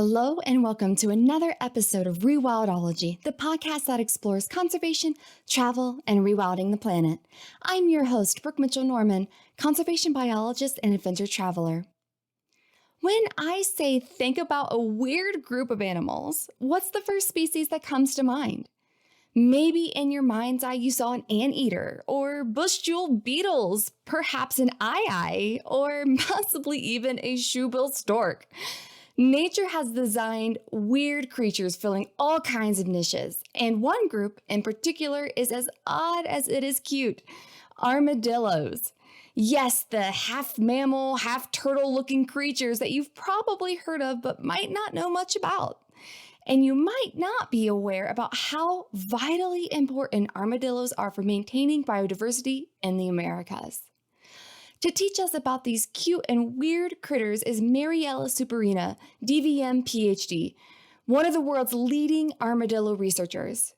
Hello and welcome to another episode of Rewildology, the podcast that explores conservation, travel, and rewilding the planet. I'm your host, Brooke Mitchell-Norman, conservation biologist and adventure traveler. When I say think about a weird group of animals, what's the first species that comes to mind? Maybe in your mind's eye you saw an anteater, or bush-jeweled beetles, perhaps an aye-aye, or possibly even a shoe-billed stork. Nature has designed weird creatures filling all kinds of niches, and one group in particular is as odd as it is cute: armadillos. Yes, the half mammal, half turtle looking creatures that you've probably heard of but might not know much about. And you might not be aware about how vitally important armadillos are for maintaining biodiversity in the Americas. To teach us about these cute and weird critters is Mariella Superina, DVM Ph.D., one of the world's leading armadillo researchers.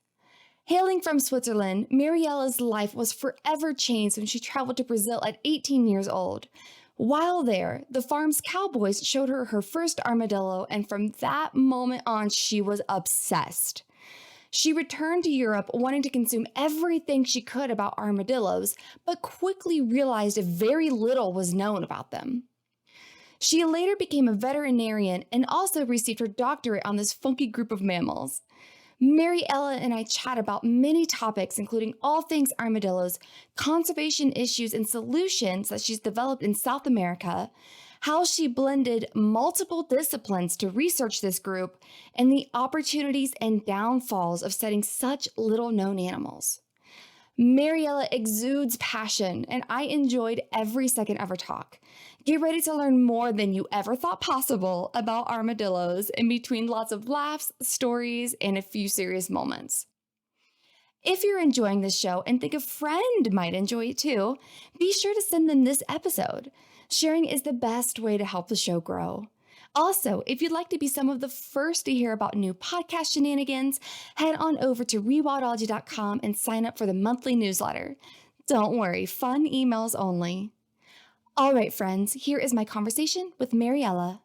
Hailing from Switzerland, Mariella's life was forever changed when she traveled to Brazil at 18 years old. While there, the farm's cowboys showed her her first armadillo, and from that moment on, she was obsessed. She returned to Europe wanting to consume everything she could about armadillos, but quickly realized very little was known about them. She later became a veterinarian and also received her doctorate on this funky group of mammals. Mariella and I chat about many topics, including all things armadillos, conservation issues and solutions that she's developed in South America, how she blended multiple disciplines to research this group, and the opportunities and downfalls of studying such little-known animals. Mariella exudes passion, and I enjoyed every second of her talk. Get ready to learn more than you ever thought possible about armadillos, in between lots of laughs, stories, and a few serious moments. If you're enjoying this show and think a friend might enjoy it too, be sure to send them this episode. Sharing is the best way to help the show grow. Also, if you'd like to be some of the first to hear about new podcast shenanigans, head on over to rewildology.com and sign up for the monthly newsletter. Don't worry, fun emails only. All right, friends, here is my conversation with Mariella.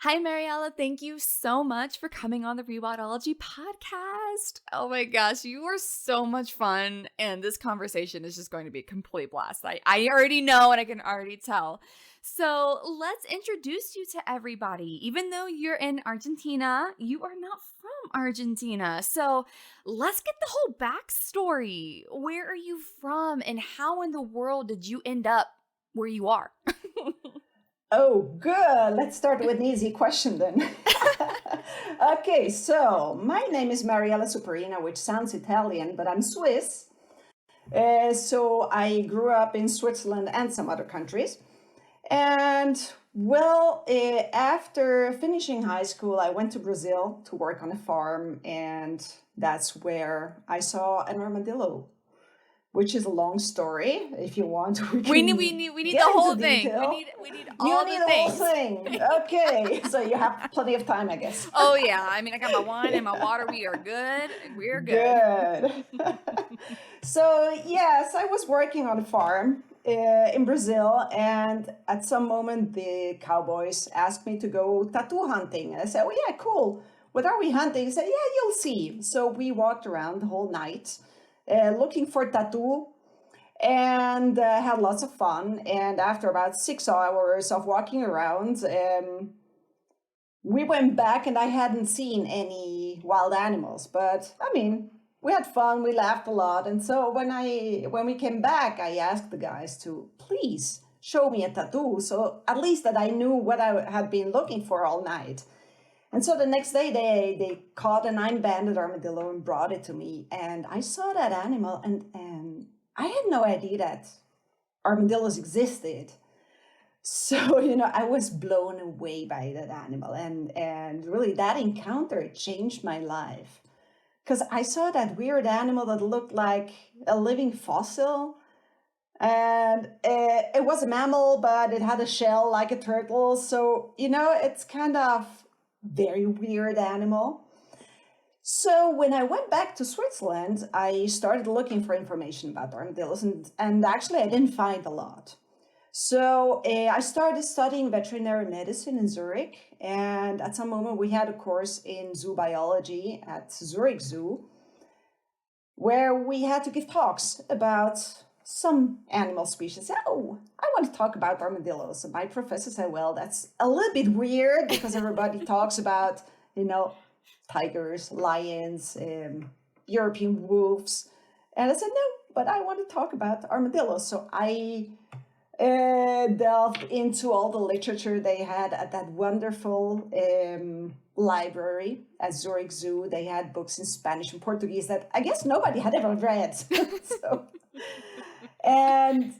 Hi, Mariella. Thank you so much for coming on the Rewildology podcast. Oh my gosh, you are so much fun, and this conversation is just going to be a complete blast. I already know, and I can already tell. So let's introduce you to everybody. Even though you're in Argentina, you are not from Argentina. So let's get the whole backstory. Where are you from, and how in the world did you end up where you are? Oh, good. Let's start with an easy question then. Okay, so my name is Mariella Superina, which sounds Italian, but I'm Swiss. So I grew up in Switzerland and some other countries. And well, after finishing high school, I went to Brazil to work on a farm, and that's where I saw an armadillo, which is a long story. If you want, we need the whole thing. We need all the things. Whole thing. Okay, so you have plenty of time, I guess. Oh yeah, I mean, I got my wine and my water. We are good. We're good. Good. So yes, I was working on a farm in Brazil, and at some moment the cowboys asked me to go tattoo hunting. And I said, "Oh yeah, cool. What are we hunting?" He said, "Yeah, you'll see." So we walked around the whole night looking for tattoo, and had lots of fun. And after about 6 hours of walking around, we went back, and I hadn't seen any wild animals. But I mean, we had fun, we laughed a lot. And so when we came back, I asked the guys to please show me a tattoo, so at least that I knew what I had been looking for all night. And so the next day they caught a 9-banded armadillo and brought it to me. And I saw that animal, and I had no idea that armadillos existed. So, I was blown away by that animal. And really that encounter changed my life. Because I saw that weird animal that looked like a living fossil. And it was a mammal, but it had a shell like a turtle. So, it's kind of very weird animal. So when I went back to Switzerland, I started looking for information about armadillos, and actually I didn't find a lot. So I started studying veterinary medicine in Zurich, and at some moment we had a course in zoo biology at Zurich Zoo, where we had to give talks about some animal species. Oh, I want to talk about armadillos. And my professor said, well, that's a little bit weird because everybody talks about, tigers, lions, European wolves. And I said, no, but I want to talk about armadillos. So I delved into all the literature they had at that wonderful library at Zurich Zoo. They had books in Spanish and Portuguese that I guess nobody had ever read. And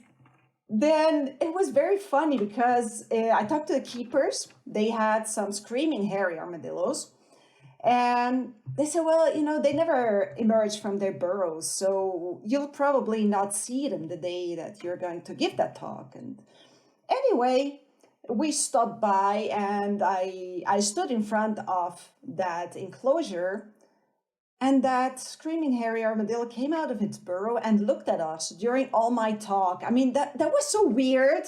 then it was very funny because I talked to the keepers. They had some screaming hairy armadillos. And they said, well, they never emerge from their burrows, so you'll probably not see them the day that you're going to give that talk. And anyway, we stopped by and I stood in front of that enclosure, and that screaming hairy armadillo came out of its burrow and looked at us during all my talk. I mean, that was so weird,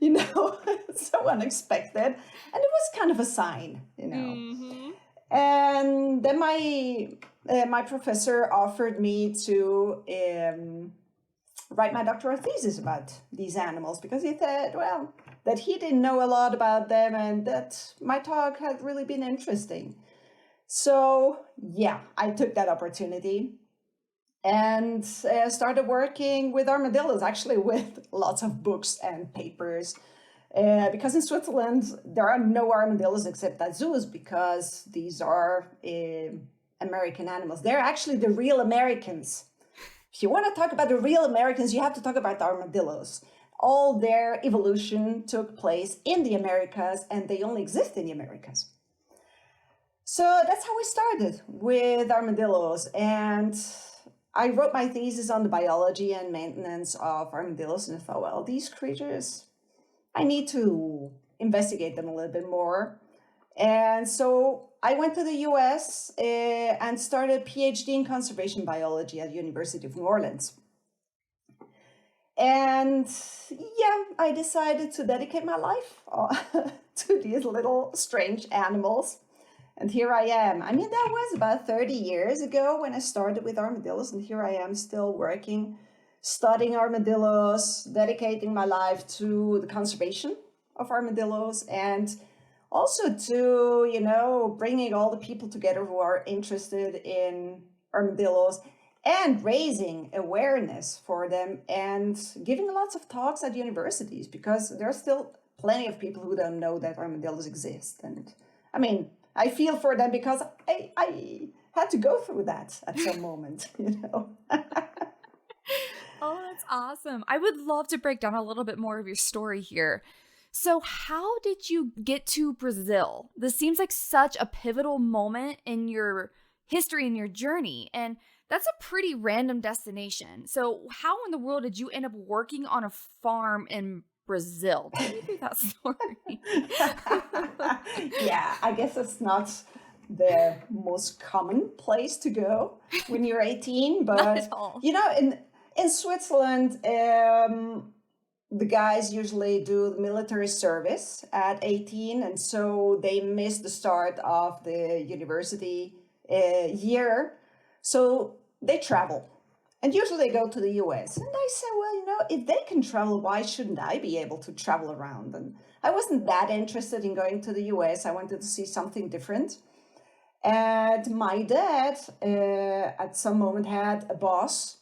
so unexpected. And it was kind of a sign, Mm-hmm. And then my professor offered me to write my doctoral thesis about these animals because he said, well, that he didn't know a lot about them and that my talk had really been interesting. So yeah, I took that opportunity and started working with armadillos, actually with lots of books and papers. Because in Switzerland, there are no armadillos except at zoos because these are American animals. They're actually the real Americans. If you want to talk about the real Americans, you have to talk about the armadillos. All their evolution took place in the Americas and they only exist in the Americas. So that's how we started with armadillos. And I wrote my thesis on the biology and maintenance of armadillos, and I thought, well, these creatures, I need to investigate them a little bit more. And so I went to the US and started a Ph.D. in conservation biology at the University of New Orleans. And yeah, I decided to dedicate my life to these little strange animals. And here I am. I mean, that was about 30 years ago when I started with armadillos, and here I am still working, studying armadillos, dedicating my life to the conservation of armadillos, and also to, bringing all the people together who are interested in armadillos and raising awareness for them and giving lots of talks at universities because there are still plenty of people who don't know that armadillos exist. And I mean, I feel for them because I had to go through that at some moment, Oh, that's awesome. I would love to break down a little bit more of your story here. So how did you get to Brazil? This seems like such a pivotal moment in your history and your journey, and that's a pretty random destination. So how in the world did you end up working on a farm in Brazil? Tell me through that story. Yeah, I guess it's not the most common place to go when you're 18, Not but at all. in Switzerland, the guys usually do the military service at 18, and so they miss the start of the university year. So they travel, and usually they go to the US. And I said, well, if they can travel, why shouldn't I be able to travel around? And I wasn't that interested in going to the US. I wanted to see something different. And my dad, at some moment, had a boss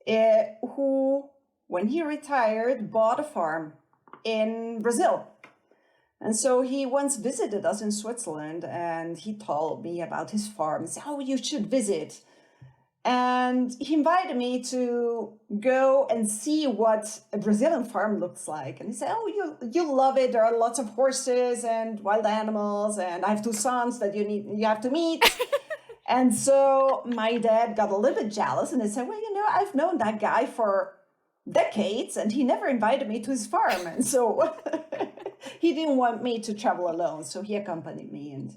who, when he retired, bought a farm in Brazil. And so he once visited us in Switzerland and he told me about his farm and said, oh, you should visit. And he invited me to go and see what a Brazilian farm looks like. And he said, oh, you'll love it. There are lots of horses and wild animals. And I have 2 sons that you have to meet. And so my dad got a little bit jealous and he said, well, I've known that guy for decades and he never invited me to his farm. And so he didn't want me to travel alone. So he accompanied me. And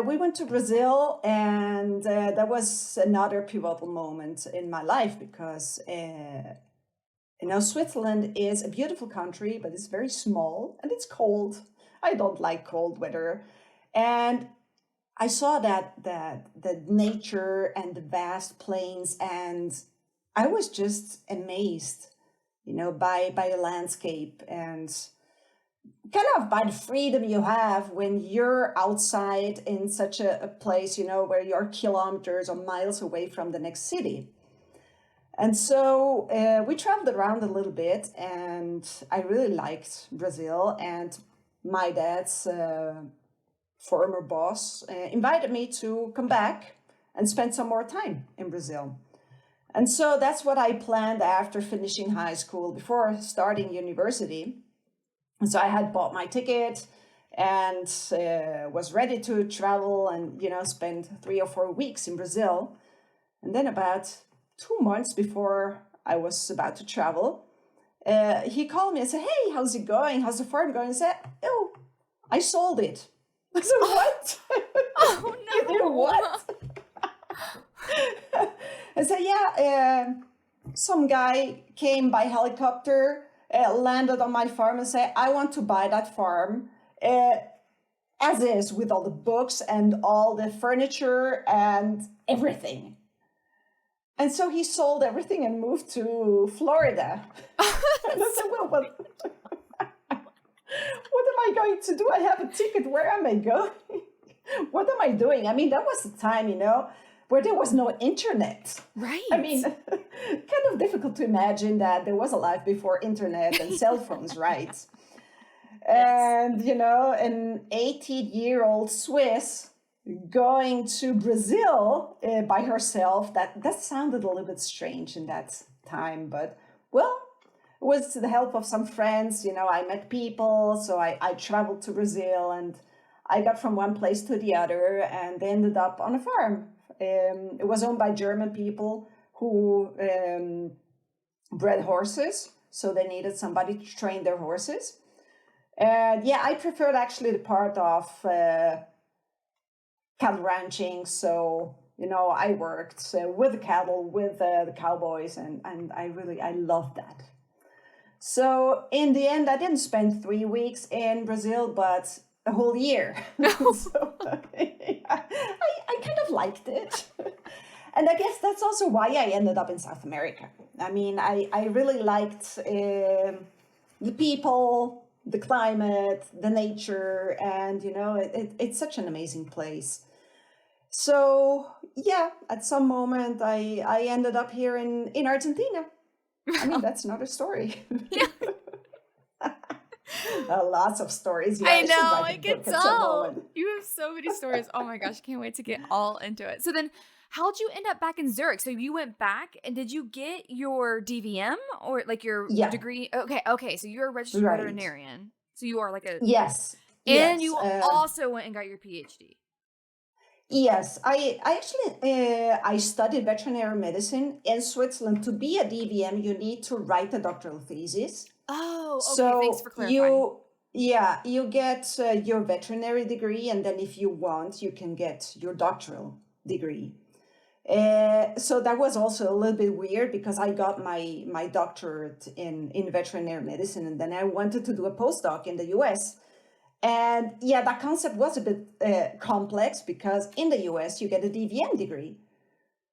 we went to Brazil, and that was another pivotal moment in my life because Switzerland is a beautiful country, but it's very small and it's cold. I don't like cold weather. And I saw that the nature and the vast plains, and I was just amazed, by the landscape and kind of by the freedom you have when you're outside in such a place, where you're kilometers or miles away from the next city. And so we traveled around a little bit, and I really liked Brazil. And my dad's former boss invited me to come back and spend some more time in Brazil. And so that's what I planned after finishing high school, before starting university. And so I had bought my ticket and was ready to travel and, spend 3 or 4 weeks in Brazil. And then about 2 months before I was about to travel, he called me and said, "Hey, how's it going? How's the farm going?" I said, "Oh, I sold it." I said, "What?" Oh, no. You did what? I said, "Yeah, some guy came by helicopter, landed on my farm and said, I want to buy that farm as is, with all the books and all the furniture and everything." And so he sold everything and moved to Florida. And I said, "Well, what am I going to do? I have a ticket. Where am I going? What am I doing?" I mean, that was the time, where there was no internet. Right. I mean, kind of difficult to imagine that there was a life before internet and cell phones, right? And, an 18-year-old Swiss going to Brazil by herself, that sounded a little bit strange in that time. But, well, it was to the help of some friends. I met people, so I traveled to Brazil, and I got from one place to the other and ended up on a farm. It was owned by German people who bred horses, so they needed somebody to train their horses. And yeah, I preferred actually the part of cattle ranching. So, I worked with the cattle, with the cowboys, and I loved that. So in the end, I didn't spend 3 weeks in Brazil, but a whole year. So I kind of liked it. And I guess that's also why I ended up in South America. I mean, I really liked the people, the climate, the nature, and, it's such an amazing place. So, yeah, at some moment, I ended up here in Argentina. I mean, that's another story. Yeah. Lots of stories. Yeah, I know, should write I a can book at some tell. moment. You have so many stories. Oh my gosh, I can't wait to get all into it. So then, how'd you end up back in Zurich? So you went back, and did you get your DVM or like your Yeah. degree? Okay. So you're a registered Right. veterinarian. So you are like a Yes. and yes. you also went and got your PhD. Yes, I actually I studied veterinary medicine in Switzerland. To be a DVM, you need to write a doctoral thesis. Oh, okay. So Thanks for clarifying. you get your veterinary degree, and then if you want, you can get your doctoral degree. So that was also a little bit weird, because I got my doctorate in veterinary medicine, and then I wanted to do a postdoc in the US. And yeah, that concept was a bit complex, because in the US you get a DVM degree.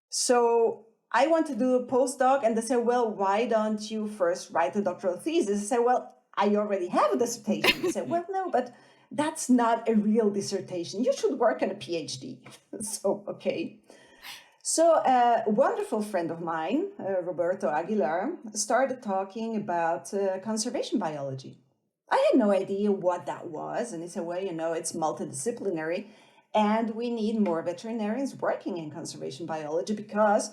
So I want to do a postdoc, and they said, "Well, why don't you first write a doctoral thesis?" I said, "Well, I already have a dissertation." They said, "Well, no, but that's not a real dissertation. You should work on a PhD." So, okay. So a wonderful friend of mine, Roberto Aguilar, started talking about conservation biology. I had no idea what that was. And he said, "Well, it's multidisciplinary, and we need more veterinarians working in conservation biology, because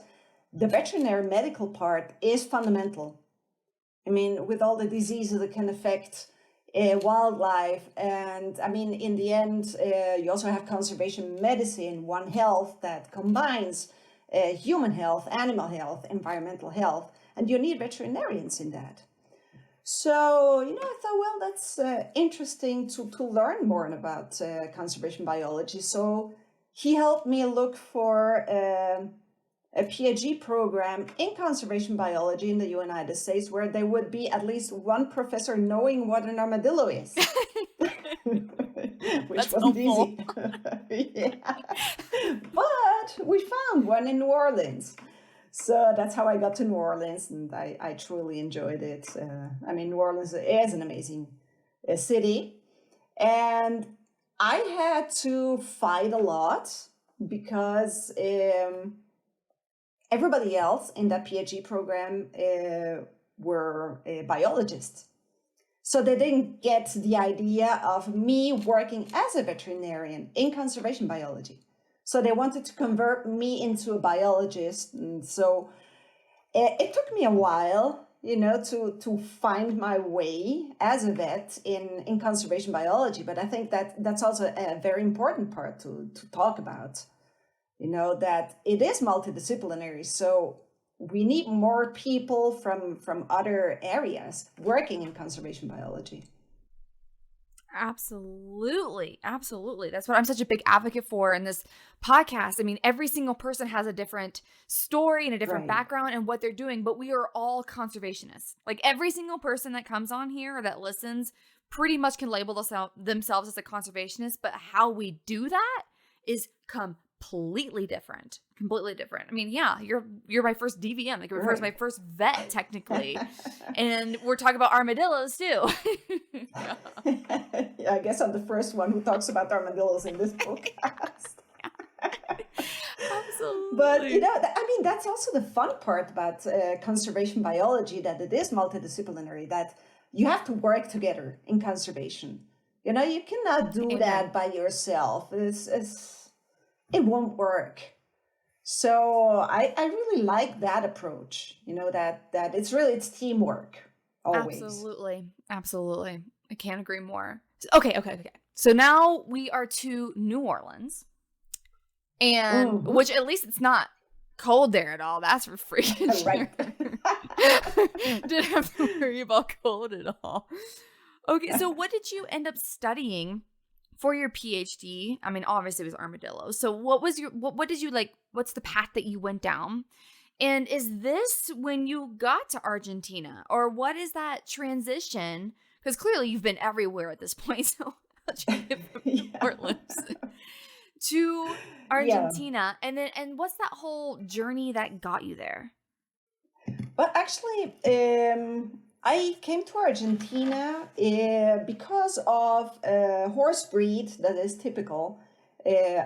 the veterinary medical part is fundamental. I mean, with all the diseases that can affect wildlife. And I mean, in the end, you also have conservation medicine, One Health, that combines human health, animal health, environmental health, and you need veterinarians in that." So, I thought, well, that's interesting to learn more about conservation biology. So he helped me look for a PhD program in conservation biology in the United States where there would be at least one professor knowing what an armadillo is. Which That's wasn't helpful. easy. Yeah. But we found one in New Orleans. So that's how I got to New Orleans, and I truly enjoyed it. I mean, New Orleans is an amazing city. And I had to fight a lot because everybody else in that PhD program were biologists. So they didn't get the idea of me working as a veterinarian in conservation biology. So they wanted to convert me into a biologist. And so it took me a while, to find my way as a vet in conservation biology. But I think that's also a very important part to talk about, that it is multidisciplinary. So we need more people from other areas working in conservation biology. Absolutely. Absolutely. That's what I'm such a big advocate for in this podcast. I mean, every single person has a different story and a different background and what they're doing, but we are all conservationists. Like every single person that comes on here or that listens pretty much can label themselves as a conservationist, but how we do that is completely different. I mean, yeah, you're my first DVM, like you're my first vet technically. And we're talking about armadillos too. Yeah, I guess I'm the first one who talks about armadillos in this podcast. Absolutely. But, I mean, that's also the fun part about conservation biology, that it is multidisciplinary, that you have to work together in conservation. You cannot do that by yourself. It won't work. So I really like that approach, that it's teamwork always. Absolutely. I can't agree more. Okay. So now we are to New Orleans, and which at least it's not cold there at all. That's for freaking sure. Right. Didn't have to worry about cold at all. Okay, so what did you end up studying for your PhD? I mean, obviously it was armadillos. So what did you like? What's the path that you went down? And is this when you got to Argentina, or what is that transition? Because clearly you've been everywhere at this point. So how'd you get from New Orleans to Argentina? Yeah. And what's that whole journey that got you there? But actually, I came to Argentina because of a horse breed that is typical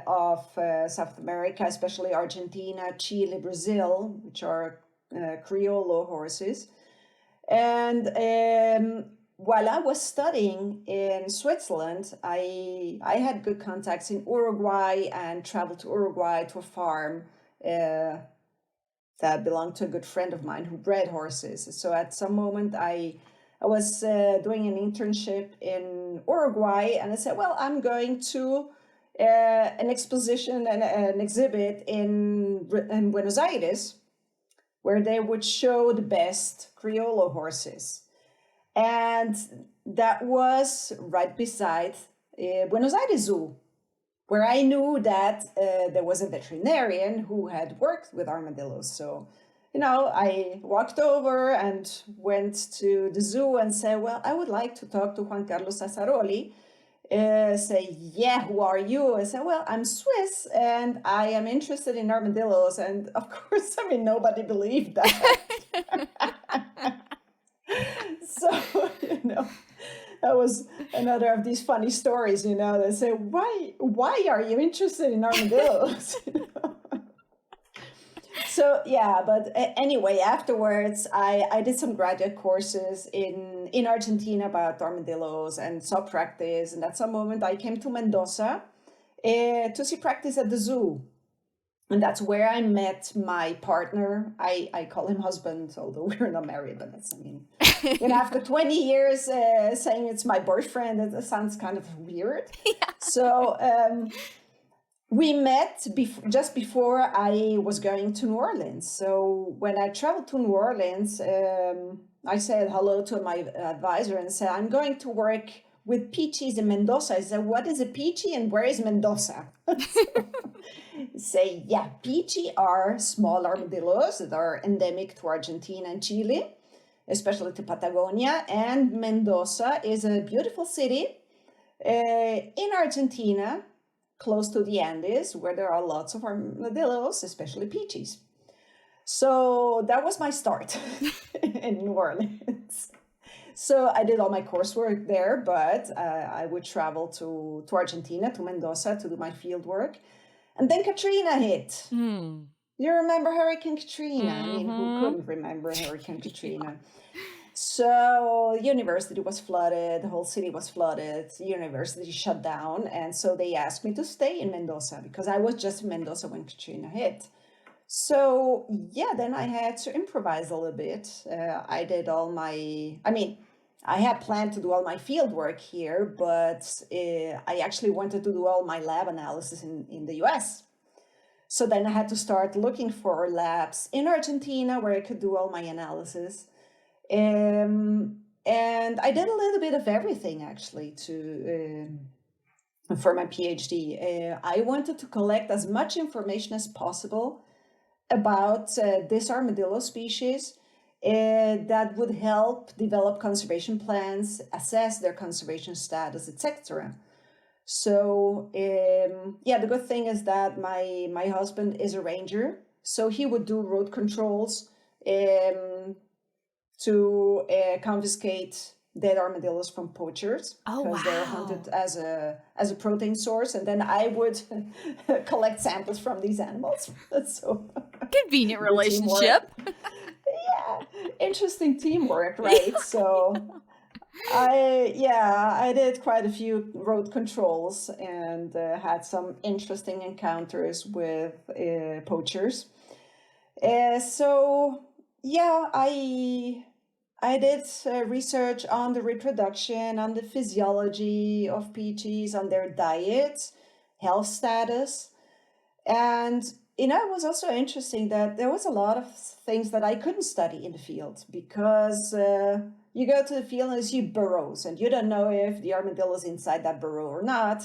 of South America, especially Argentina, Chile, Brazil, which are Criollo horses. And while I was studying in Switzerland, I had good contacts in Uruguay and traveled to Uruguay to a farm that belonged to a good friend of mine who bred horses. So at some moment I was doing an internship in Uruguay, and I said, well, I'm going to an exposition and an exhibit in Buenos Aires, where they would show the best Criollo horses. And that was right beside Buenos Aires Zoo, where I knew that there was a veterinarian who had worked with armadillos. So, I walked over and went to the zoo and said, well, I would like to talk to Juan Carlos Sassaroli. Say, yeah, who are you? I said, well, I'm Swiss and I am interested in armadillos. And of course, nobody believed that. So, that was another of these funny stories, they say, why are you interested in armadillos? So, yeah, but anyway, afterwards, I did some graduate courses in Argentina about armadillos and saw practice. And at some moment, I came to Mendoza to see practice at the zoo. And that's where I met my partner. I call him husband, although we're not married, but that's, after 20 years saying it's my boyfriend, that sounds kind of weird. Yeah. So we met just before I was going to New Orleans. So when I traveled to New Orleans, I said hello to my advisor and said, I'm going to work with peaches in Mendoza. I said, what is a peachy and where is Mendoza? Say, yeah, peachy are small armadillos that are endemic to Argentina and Chile, especially to Patagonia. And Mendoza is a beautiful city in Argentina, close to the Andes, where there are lots of armadillos, especially peaches. So that was my start in New Orleans. So I did all my coursework there, but I would travel to Argentina, to Mendoza, to do my field work. And then Katrina hit. You remember Hurricane Katrina? I mean, who couldn't remember Hurricane Katrina? So university was flooded, the whole city was flooded, the university shut down. And so they asked me to stay in Mendoza because I was just in Mendoza when Katrina hit. So yeah, then I had to improvise a little bit. I had planned to do all my field work here, but I actually wanted to do all my lab analysis in the US. So then I had to start looking for labs in Argentina where I could do all my analysis. And I did a little bit of everything actually for my PhD. I wanted to collect as much information as possible about this armadillo species that would help develop conservation plans, assess their conservation status, etc. So the good thing is that my husband is a ranger, so he would do road controls to confiscate dead armadillos from poachers because they're hunted as a protein source, and then I would collect samples from these animals. So convenient relationship. Yeah, interesting teamwork, right? So I did quite a few road controls and had some interesting encounters with poachers. I did research on the reproduction, on the physiology of peaches, on their diet, health status. And, it was also interesting that there was a lot of things that I couldn't study in the field because you go to the field and you see burrows and you don't know if the armadillo is inside that burrow or not.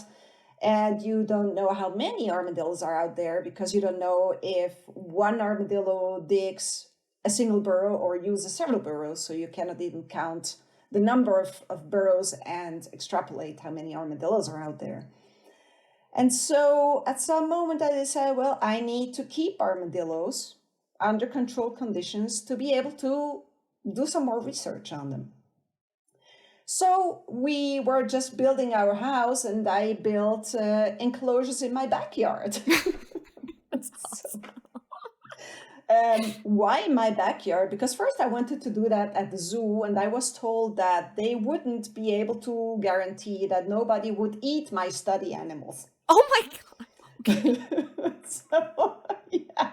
And you don't know how many armadillos are out there because you don't know if one armadillo digs a single burrow or uses several burrows. So you cannot even count the number of burrows and extrapolate how many armadillos are out there. And so at some moment I decided, well, I need to keep armadillos under controlled conditions to be able to do some more research on them. So we were just building our house and I built enclosures in my backyard. That's awesome. Why in my backyard? Because first I wanted to do that at the zoo and I was told that they wouldn't be able to guarantee that nobody would eat my study animals. Oh my God. Okay. So, yeah.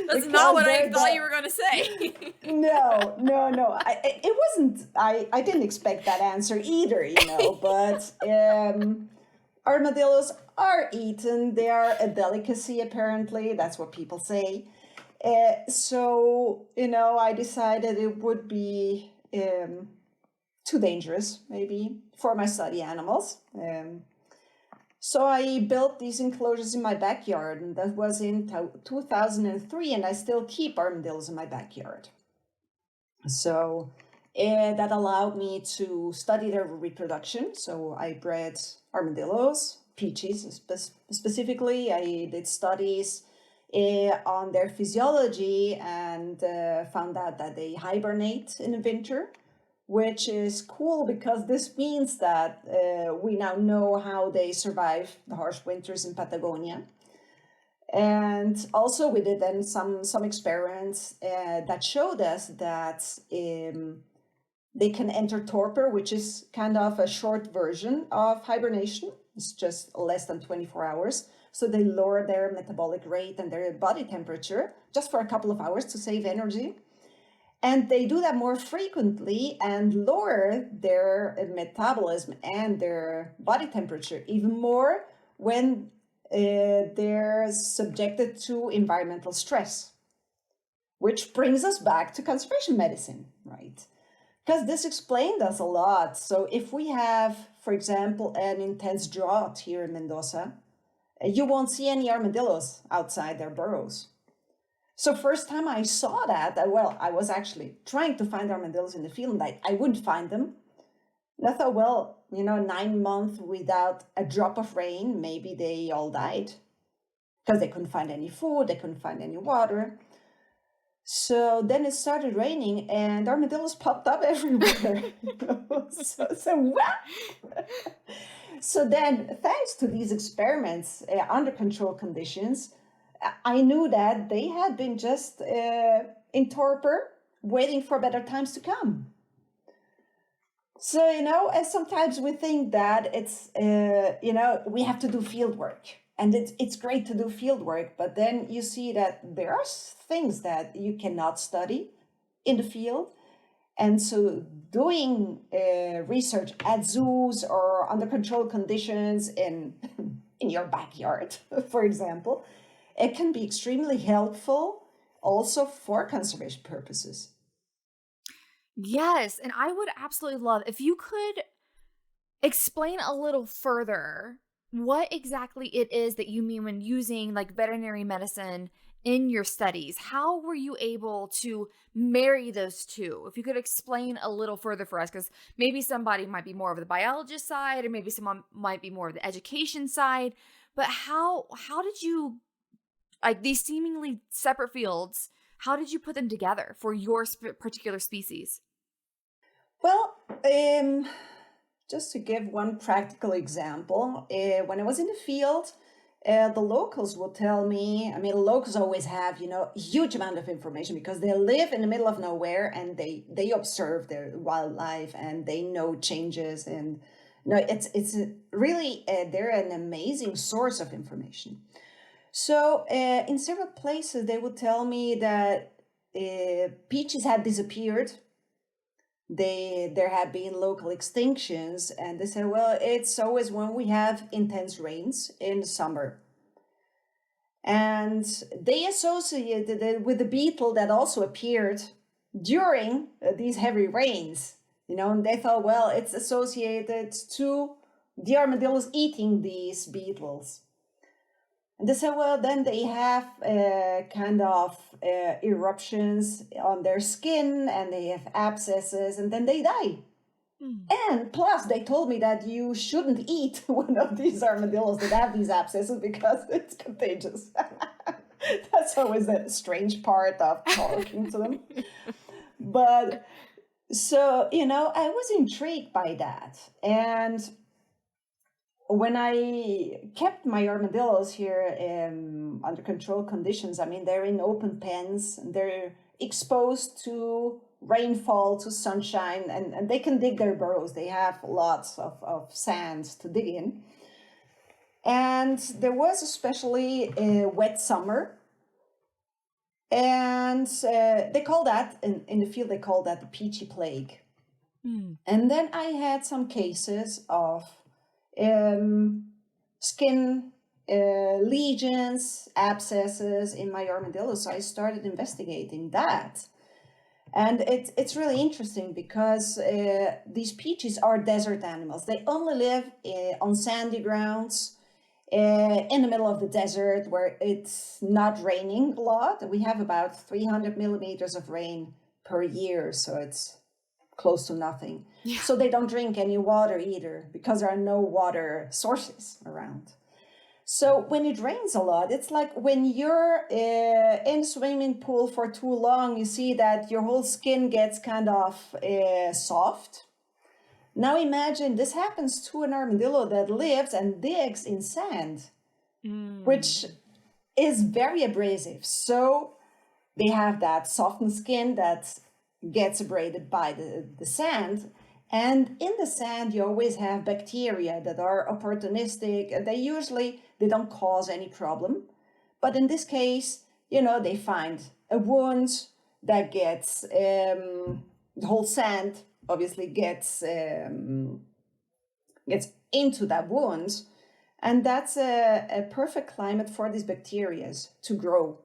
That's not what I thought you were going to say. No. It wasn't, I didn't expect that answer either, but armadillos are eaten. They are a delicacy, apparently. That's what people say. So, I decided it would be too dangerous, maybe, for my study animals. So I built these enclosures in my backyard, and that was in 2003, and I still keep armadillos in my backyard. So that allowed me to study their reproduction. So I bred armadillos, peaches specifically. I did studies on their physiology and found out that they hibernate in the winter, which is cool because this means that we now know how they survive the harsh winters in Patagonia. And also we did then some experiments that showed us that they can enter torpor, which is kind of a short version of hibernation. It's just less than 24 hours. So they lower their metabolic rate and their body temperature just for a couple of hours to save energy. And they do that more frequently and lower their metabolism and their body temperature even more when they're subjected to environmental stress. Which brings us back to conservation medicine, right? Because this explained us a lot. So if we have, for example, an intense drought here in Mendoza, you won't see any armadillos outside their burrows. So first time I saw that, I was actually trying to find armadillos in the field, and I wouldn't find them. And I thought, 9 months without a drop of rain, maybe they all died because they couldn't find any food, they couldn't find any water. So then it started raining and armadillos popped up everywhere. so what? So then, thanks to these experiments under controlled conditions, I knew that they had been just in torpor, waiting for better times to come. So, sometimes we think that it's, we have to do field work. And it's great to do field work, but then you see that there are things that you cannot study in the field. And so doing research at zoos or under controlled conditions in your backyard, for example, it can be extremely helpful also for conservation purposes. Yes, and I would absolutely love if you could explain a little further what exactly it is that you mean when using like veterinary medicine in your studies. How were you able to marry those two? If you could explain a little further for us, because maybe somebody might be more of the biologist side, or maybe someone might be more of the education side. But how did you, like these seemingly separate fields, how did you put them together for your particular species? Well, just to give one practical example, when I was in the field, the locals will tell me, locals always have, a huge amount of information because they live in the middle of nowhere and they observe their wildlife and they know changes. And it's really, they're an amazing source of information. So in several places, they would tell me that peaches had disappeared. There have been local extinctions, and they said, well, it's always when we have intense rains in the summer. And they associated it with the beetle that also appeared during these heavy rains, and they thought, well, it's associated to the armadillos eating these beetles. And they said, well, then they have eruptions on their skin and they have abscesses and then they die. And plus, they told me that you shouldn't eat one of these armadillos that have these abscesses because it's contagious. That's always the strange part of talking to them. But so, I was intrigued by that. And when I kept my armadillos here under controlled conditions, they're in open pens, and they're exposed to rainfall, to sunshine, and they can dig their burrows. They have lots of sand to dig in. And there was especially a wet summer. And they call that, in the field, they call that the peachy plague. And then I had some cases of skin lesions, abscesses in my armadillo. So I started investigating that. And it's really interesting because these peaches are desert animals. They only live on sandy grounds in the middle of the desert where it's not raining a lot. We have about 300 millimeters of rain per year, so it's close to nothing. Yeah. So they don't drink any water either because there are no water sources around. So when it rains a lot, it's like when you're in a swimming pool for too long, you see that your whole skin gets kind of soft. Now imagine this happens to an armadillo that lives and digs in sand, which is very abrasive. So they have that softened skin that gets abraded by the sand. And in the sand, you always have bacteria that are opportunistic. They don't cause any problem. But in this case, they find a wound that gets, the whole sand obviously gets into that wound. And that's a perfect climate for these bacteria to grow.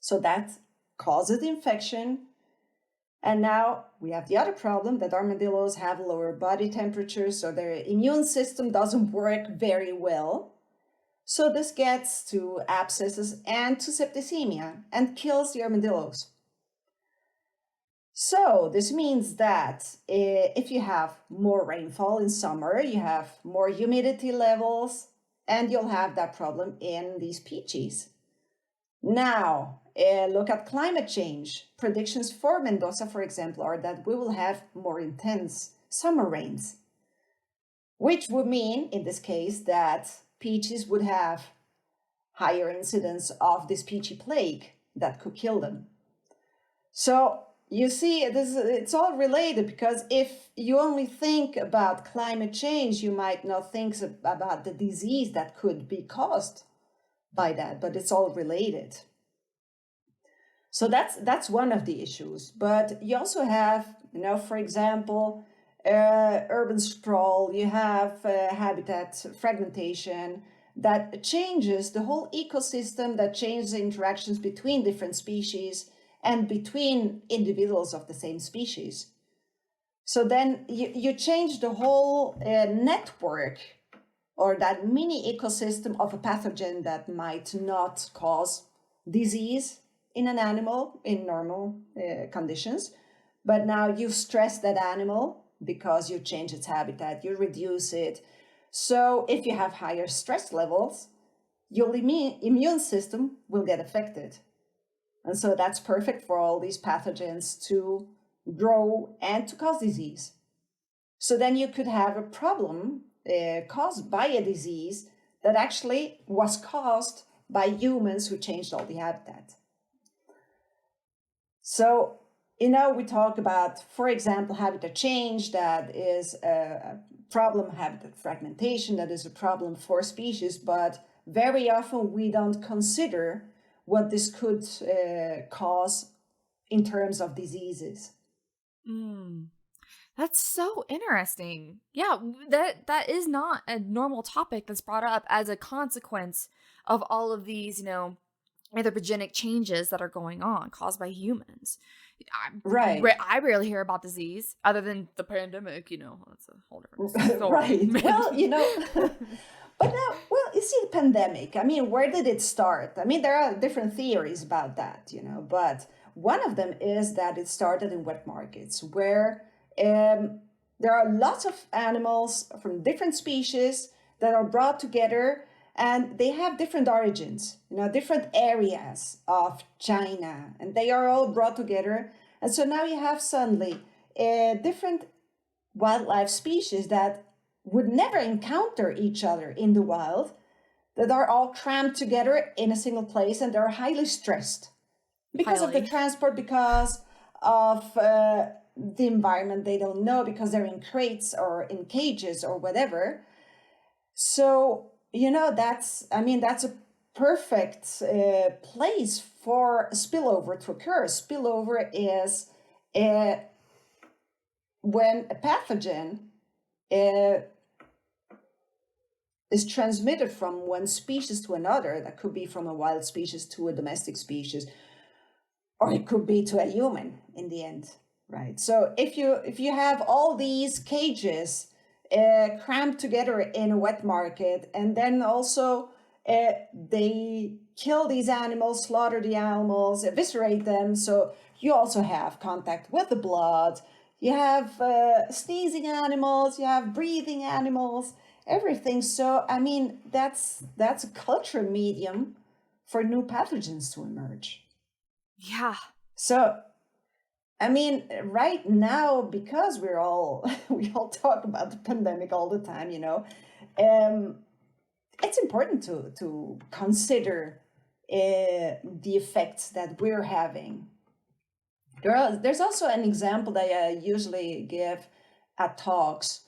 So that causes infection. And now we have the other problem that armadillos have lower body temperature, so their immune system doesn't work very well. So this gets to abscesses and to septicemia and kills the armadillos. So this means that if you have more rainfall in summer, you have more humidity levels, and you'll have that problem in these species. Now, look at climate change. Predictions for Mendoza, for example, are that we will have more intense summer rains, which would mean, in this case, that peaches would have higher incidence of this peachy plague that could kill them. So you see, it's all related, because if you only think about climate change, you might not think about the disease that could be caused by that, but it's all related. So that's one of the issues. But you also have, for example, urban sprawl, you have habitat fragmentation that changes the whole ecosystem, that changes the interactions between different species and between individuals of the same species. So then you change the whole network, or that mini ecosystem of a pathogen that might not cause disease in an animal in normal conditions. But now you stress that animal because you change its habitat, you reduce it. So if you have higher stress levels, your immune system will get affected. And so that's perfect for all these pathogens to grow and to cause disease. So then you could have a problem caused by a disease that actually was caused by humans who changed all the habitat. So, we talk about, for example, habitat change, that is a problem, habitat fragmentation, that is a problem for species, but very often we don't consider what this could cause in terms of diseases. That's so interesting. Yeah, that is not a normal topic that's brought up as a consequence of all of these, anthropogenic changes that are going on caused by humans. Right. I rarely hear about disease other than the pandemic, that's a whole different story. Right. Well, but now, you see the pandemic. I mean, where did it start? I mean, there are different theories about that, but one of them is that it started in wet markets, where there are lots of animals from different species that are brought together, and they have different origins, different areas of China, and they are all brought together. And so now you have suddenly different wildlife species that would never encounter each other in the wild, that are all crammed together in a single place, and they're highly stressed because of the transport, because of the environment they don't know, because they're in crates or in cages or whatever. So, that's a perfect place for spillover to occur. Spillover is when a pathogen is transmitted from one species to another. That could be from a wild species to a domestic species, or it could be to a human in the end, right? So if you have all these cages crammed together in a wet market, and then also they kill these animals, slaughter the animals, eviscerate them, so you also have contact with the blood, you have sneezing animals, you have breathing animals, everything. So, that's a culture medium for new pathogens to emerge. Yeah. So, right now, because we all talk about the pandemic all the time, it's important to consider the effects that we're having. There's also an example that I usually give at talks.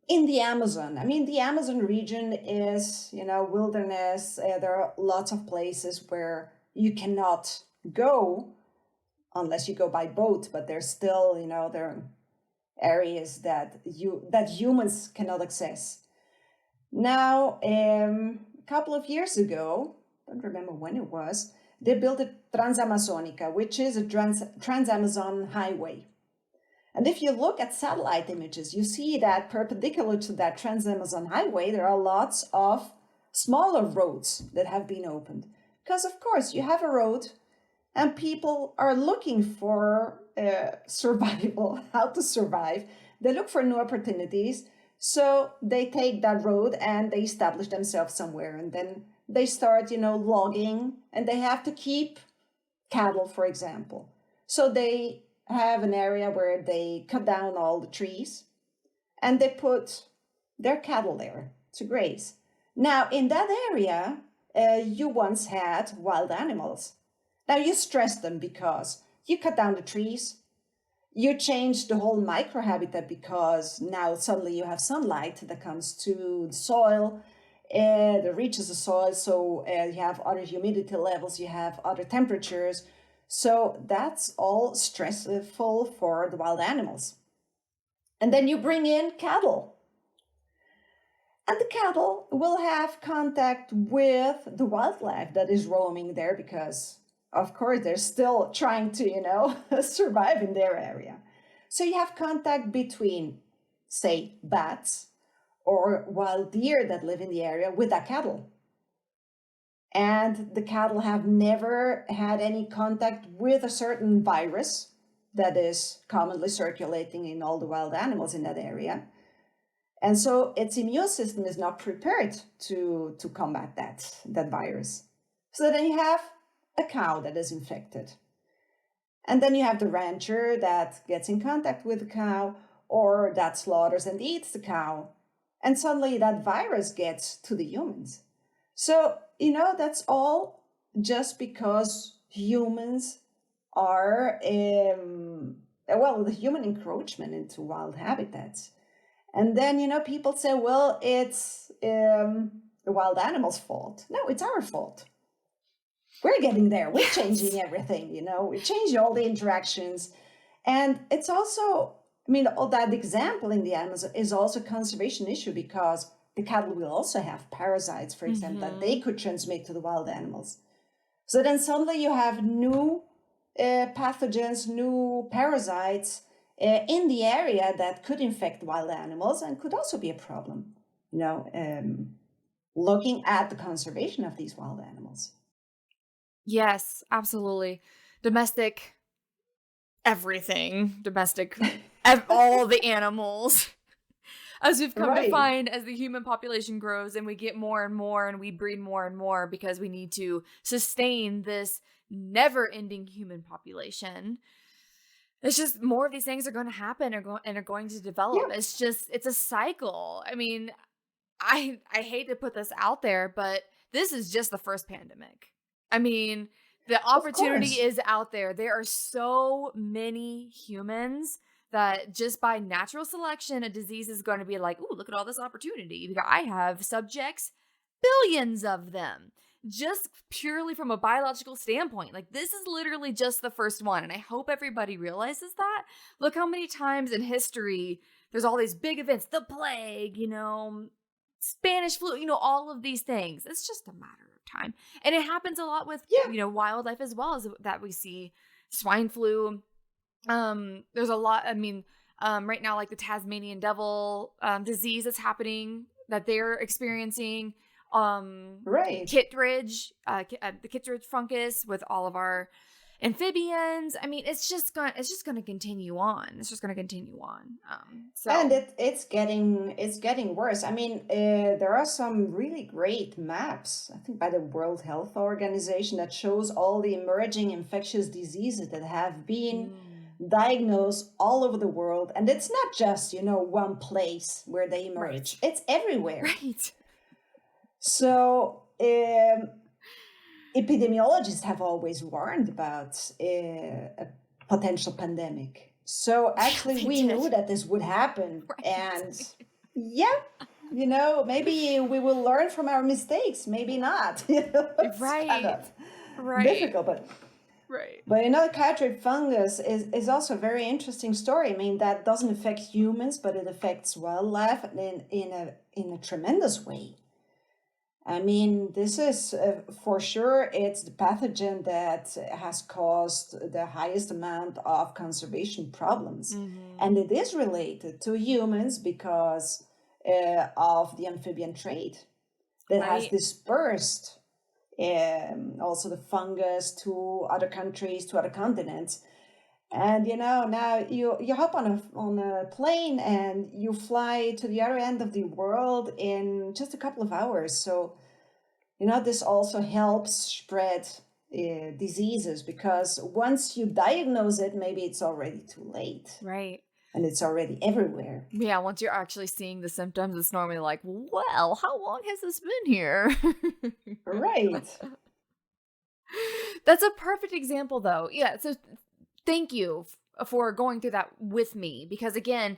In the Amazon, the Amazon region is, wilderness. There are lots of places where you cannot go unless you go by boat, but there's still, there are areas that humans cannot access. Now, a couple of years ago, I don't remember when it was, they built a Transamazonica, which is a Trans-Amazon highway. And if you look at satellite images, you see that perpendicular to that Trans-Amazon highway, there are lots of smaller roads that have been opened. Because of course, you have a road and people are looking for survival, how to survive. They look for new opportunities. So they take that road and they establish themselves somewhere. And then they start, logging, and they have to keep cattle, for example. So they have an area where they cut down all the trees and they put their cattle there to graze. Now, in that area, you once had wild animals. Now, you stress them because you cut down the trees, you change the whole microhabitat because now suddenly you have sunlight that comes to the soil, that reaches the soil, so you have other humidity levels, you have other temperatures. So that's all stressful for the wild animals. And then you bring in cattle. And the cattle will have contact with the wildlife that is roaming there because, of course, they're still trying to, survive in their area. So you have contact between, say, bats or wild deer that live in the area with that cattle. And the cattle have never had any contact with a certain virus that is commonly circulating in all the wild animals in that area. And so its immune system is not prepared to combat that virus. So then you have a cow that is infected. And then you have the rancher that gets in contact with the cow or that slaughters and eats the cow. And suddenly that virus gets to the humans. So, that's all just because humans are, the human encroachment into wild habitats. And then, people say, well, it's the wild animals' fault. No, it's our fault. We're getting there. We're changing everything, we change all the interactions. And it's also, all that example in the Amazon is also a conservation issue because the cattle will also have parasites, for example, that they could transmit to the wild animals. So then suddenly you have new pathogens, new parasites in the area that could infect wild animals and could also be a problem, looking at the conservation of these wild animals. Yes, absolutely. Domestic everything. Domestic all the animals. As we've come to find, as the human population grows and we get more and more and we breed more and more because we need to sustain this never-ending human population. It's just more of these things are going to happen and are going to develop. Yeah. It's a cycle. I hate to put this out there, but this is just the first pandemic. The opportunity is out there. There are so many humans that just by natural selection, a disease is going to be like, ooh, look at all this opportunity. I have subjects, billions of them, just purely from a biological standpoint. This is literally just the first one. And I hope everybody realizes that. Look how many times in history, there's all these big events, the plague, Spanish flu, all of these things. It's just a matter of time. And it happens a lot with, wildlife as well as that we see swine flu. There's a lot, right now, like the Tasmanian devil disease that's happening that they're experiencing. Kittredge, the Kittredge fungus with all of our amphibians. It's just going to continue on. It's just going to continue on. And it's getting worse. There are some really great maps, I think by the World Health Organization, that shows all the emerging infectious diseases that have been diagnosed all over the world. And it's not just, one place where they emerge. Right. It's everywhere. Right. So epidemiologists have always warned about a potential pandemic. So actually we knew that this would happen. Right. And maybe we will learn from our mistakes. Maybe not. It's kind of difficult, but... Right. But chytrid fungus is also a very interesting story. That doesn't affect humans, but it affects wildlife in a tremendous way. I mean, this is for sure, it's the pathogen that has caused the highest amount of conservation problems. And it is related to humans because of the amphibian trade that has Right. dispersed also the fungus to other countries, to other continents. And now you hop on a plane and you fly to the other end of the world in just a couple of hours. So this also helps spread diseases, because once you diagnose it, maybe it's already too late Right. and it's already everywhere. Yeah, once you're actually seeing the symptoms, it's normally like, well, how long has this been here? Right. That's a perfect example, though. Yeah, so thank you for going through that with me, because again,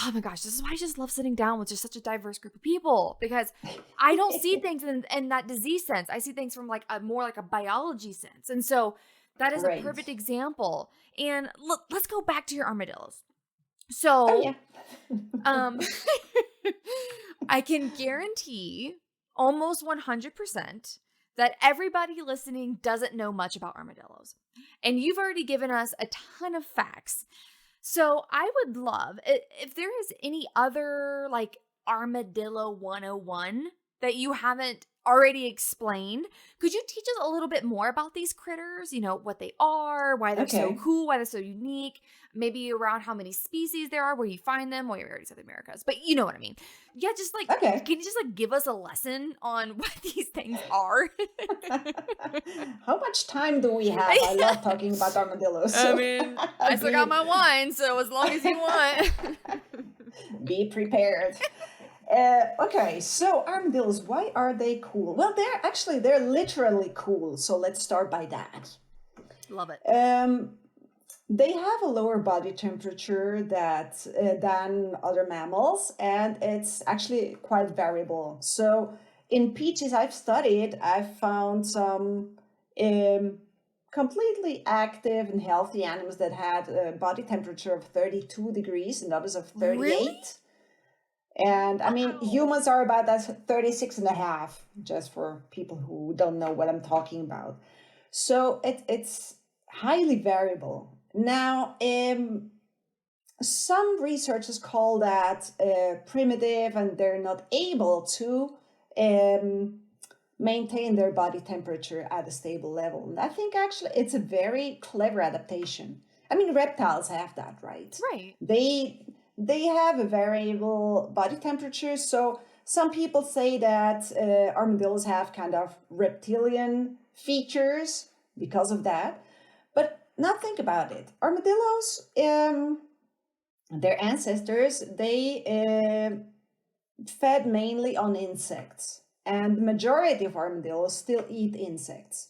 oh my gosh, this is why I just love sitting down with just such a diverse group of people, because I don't see things in that disease sense. I see things from like a more like a biology sense. And so that is a Right. perfect example. And let's go back to your armadillos. Oh, So, yeah. I can guarantee almost 100% that everybody listening doesn't know much about armadillos. And you've already given us a ton of facts. So I would love if there is any other like Armadillo 101 that you haven't already explained. Could you teach us a little bit more about these critters? What they are, why they're so Okay. cool, why they're so unique, maybe around how many species there are, where you find them. Well, you already said the Americas, but you know what I mean. Yeah, just like, Okay. can you just like give us a lesson on what these things are? How much time do we have? I love talking about armadillos. I mean, I still got my wine, so as long as you want. Be prepared. Okay, so armadillos, why are they cool? Well, they're literally cool. So let's start by that. Love it. They have a lower body temperature than other mammals, and it's actually quite variable. So in peaches I've studied, I've found some completely active and healthy animals that had a body temperature of 32 degrees and others of 38. Really? And I mean, Wow. humans are about that 36 and a half, just for people who don't know what I'm talking about. So it's highly variable. Now, some researchers call that primitive, and they're not able to maintain their body temperature at a stable level. And I think actually it's a very clever adaptation. I mean, reptiles have that, right? Right. They have a variable body temperature. So some people say that armadillos have kind of reptilian features because of that. But now think about it. Armadillos, their ancestors, they fed mainly on insects. And the majority of armadillos still eat insects.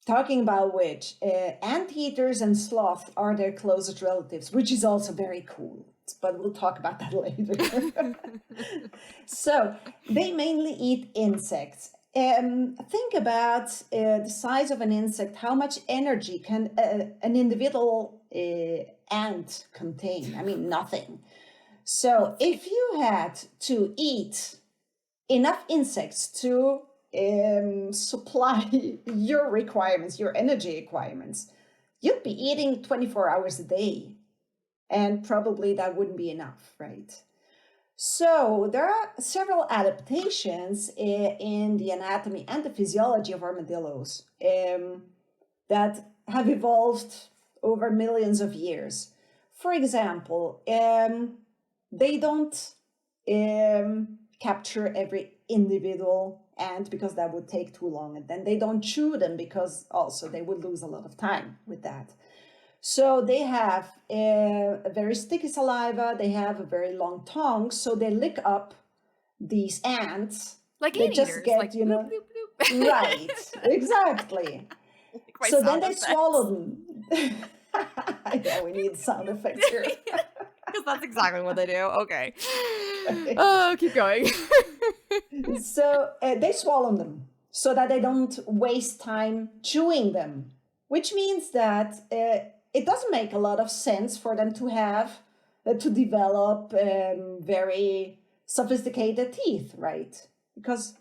Talking about which, anteaters and sloths are their closest relatives, which is also very cool. But we'll talk about that later. So they mainly eat insects. Think about the size of an insect. How much energy can an individual ant contain? I mean, nothing. So if you had to eat enough insects to supply your requirements, your energy requirements, you'd be eating 24 hours a day. And probably that wouldn't be enough, right? So there are several adaptations in the anatomy and the physiology of armadillos that have evolved over millions of years. For example, they don't capture every individual ant because that would take too long, and then they don't chew them because also they would lose a lot of time with that. So they have a very sticky saliva, they have a very long tongue, so they lick up these ants. Like They just anteaters, get, like bloop, bloop, bloop. right, exactly. Like my So then sound they effects. swallow them. Yeah, we need sound effects here. Because that's exactly what they do. Okay. Oh, keep going. So they swallow them so that they don't waste time chewing them, which means that it doesn't make a lot of sense for them to have to develop very sophisticated teeth, right? Because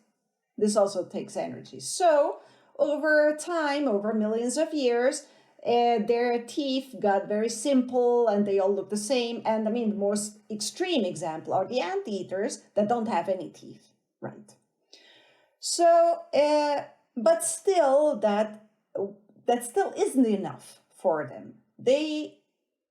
this also takes energy. So over time, over millions of years, their teeth got very simple and they all look the same. And I mean, the most extreme example are the anteaters that don't have any teeth, right? So, but still, that still isn't enough for them. They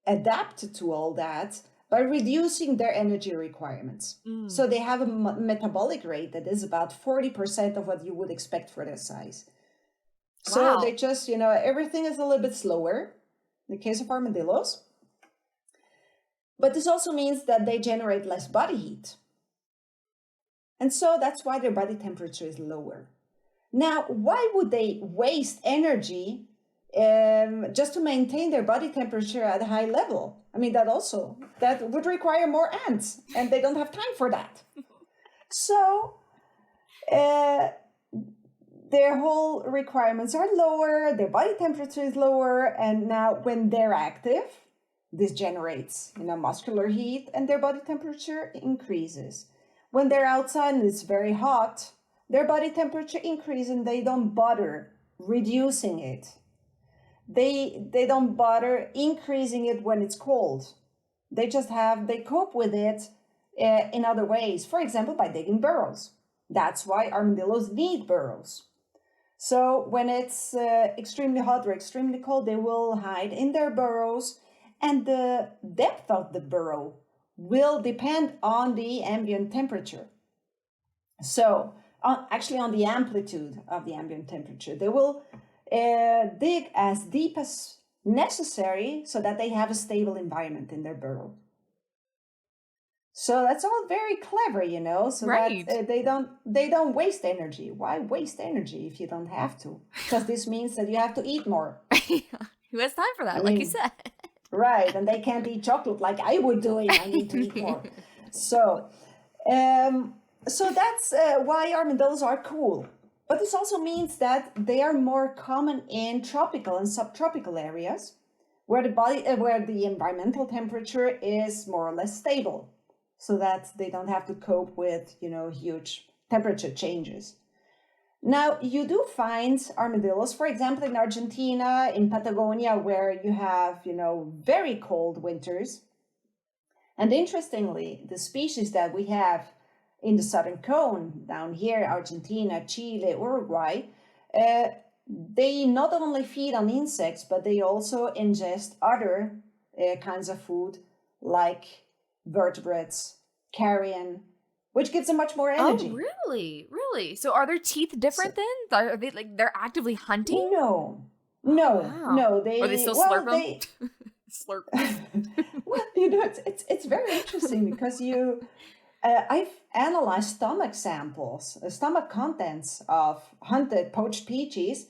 adapted to all that by reducing their energy requirements. So they have a metabolic rate that is about 40% of what you would expect for their size. So they just, everything is a little bit slower in the case of armadillos. But this also means that they generate less body heat. And so that's why their body temperature is lower. Now, why would they waste energy just to maintain their body temperature at a high level? I mean, that would require more ants, and they don't have time for that. So their whole requirements are lower, their body temperature is lower, and now when they're active, this generates, muscular heat, and their body temperature increases. When they're outside and it's very hot, their body temperature increases and they don't bother reducing it. They don't bother increasing it when it's cold. They cope with it in other ways. For example, by digging burrows. That's why armadillos need burrows. So when it's extremely hot or extremely cold, they will hide in their burrows, and the depth of the burrow will depend on the ambient temperature. So actually on the amplitude of the ambient temperature. They will dig as deep as necessary so that they have a stable environment in their burrow. So that's all very clever, so right. that they don't waste energy. Why waste energy if you don't have to? Because this means that you have to eat more. Who has time for that, like you said? Right, and they can't eat chocolate like I would do it. I need to eat more. So that's why armadillos are cool. But this also means that they are more common in tropical and subtropical areas where the environmental temperature is more or less stable, so that they don't have to cope with, huge temperature changes. Now, you do find armadillos, for example, in Argentina, in Patagonia, where you have, very cold winters. And interestingly, the species that we have in the southern cone, down here, Argentina, Chile, Uruguay, they not only feed on insects, but they also ingest other kinds of food like vertebrates, carrion, which gives them much more energy. Oh, really? So are their teeth different then? Are they they're actively hunting? No. Or they still slurp them? Slurp. Well, it's very interesting because I've analyzed stomach samples, stomach contents of hunted poached peaches,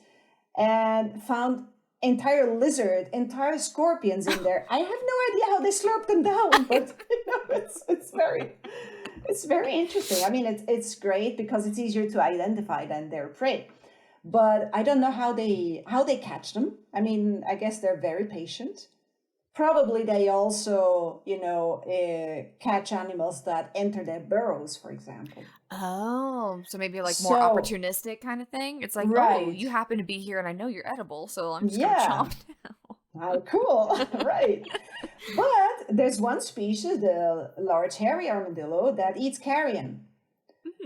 and found entire lizard, entire scorpions in there. I have no idea how they slurp them down, but it's very interesting. I mean, it's great because it's easier to identify than their prey. But I don't know how they catch them. I mean, I guess they're very patient. Probably they also, catch animals that enter their burrows, for example. Oh, so maybe more opportunistic kind of thing? It's like, right. Oh, you happen to be here and I know you're edible, so I'm just going to chomp down. How cool, right. But there's one species, the large hairy armadillo, that eats carrion.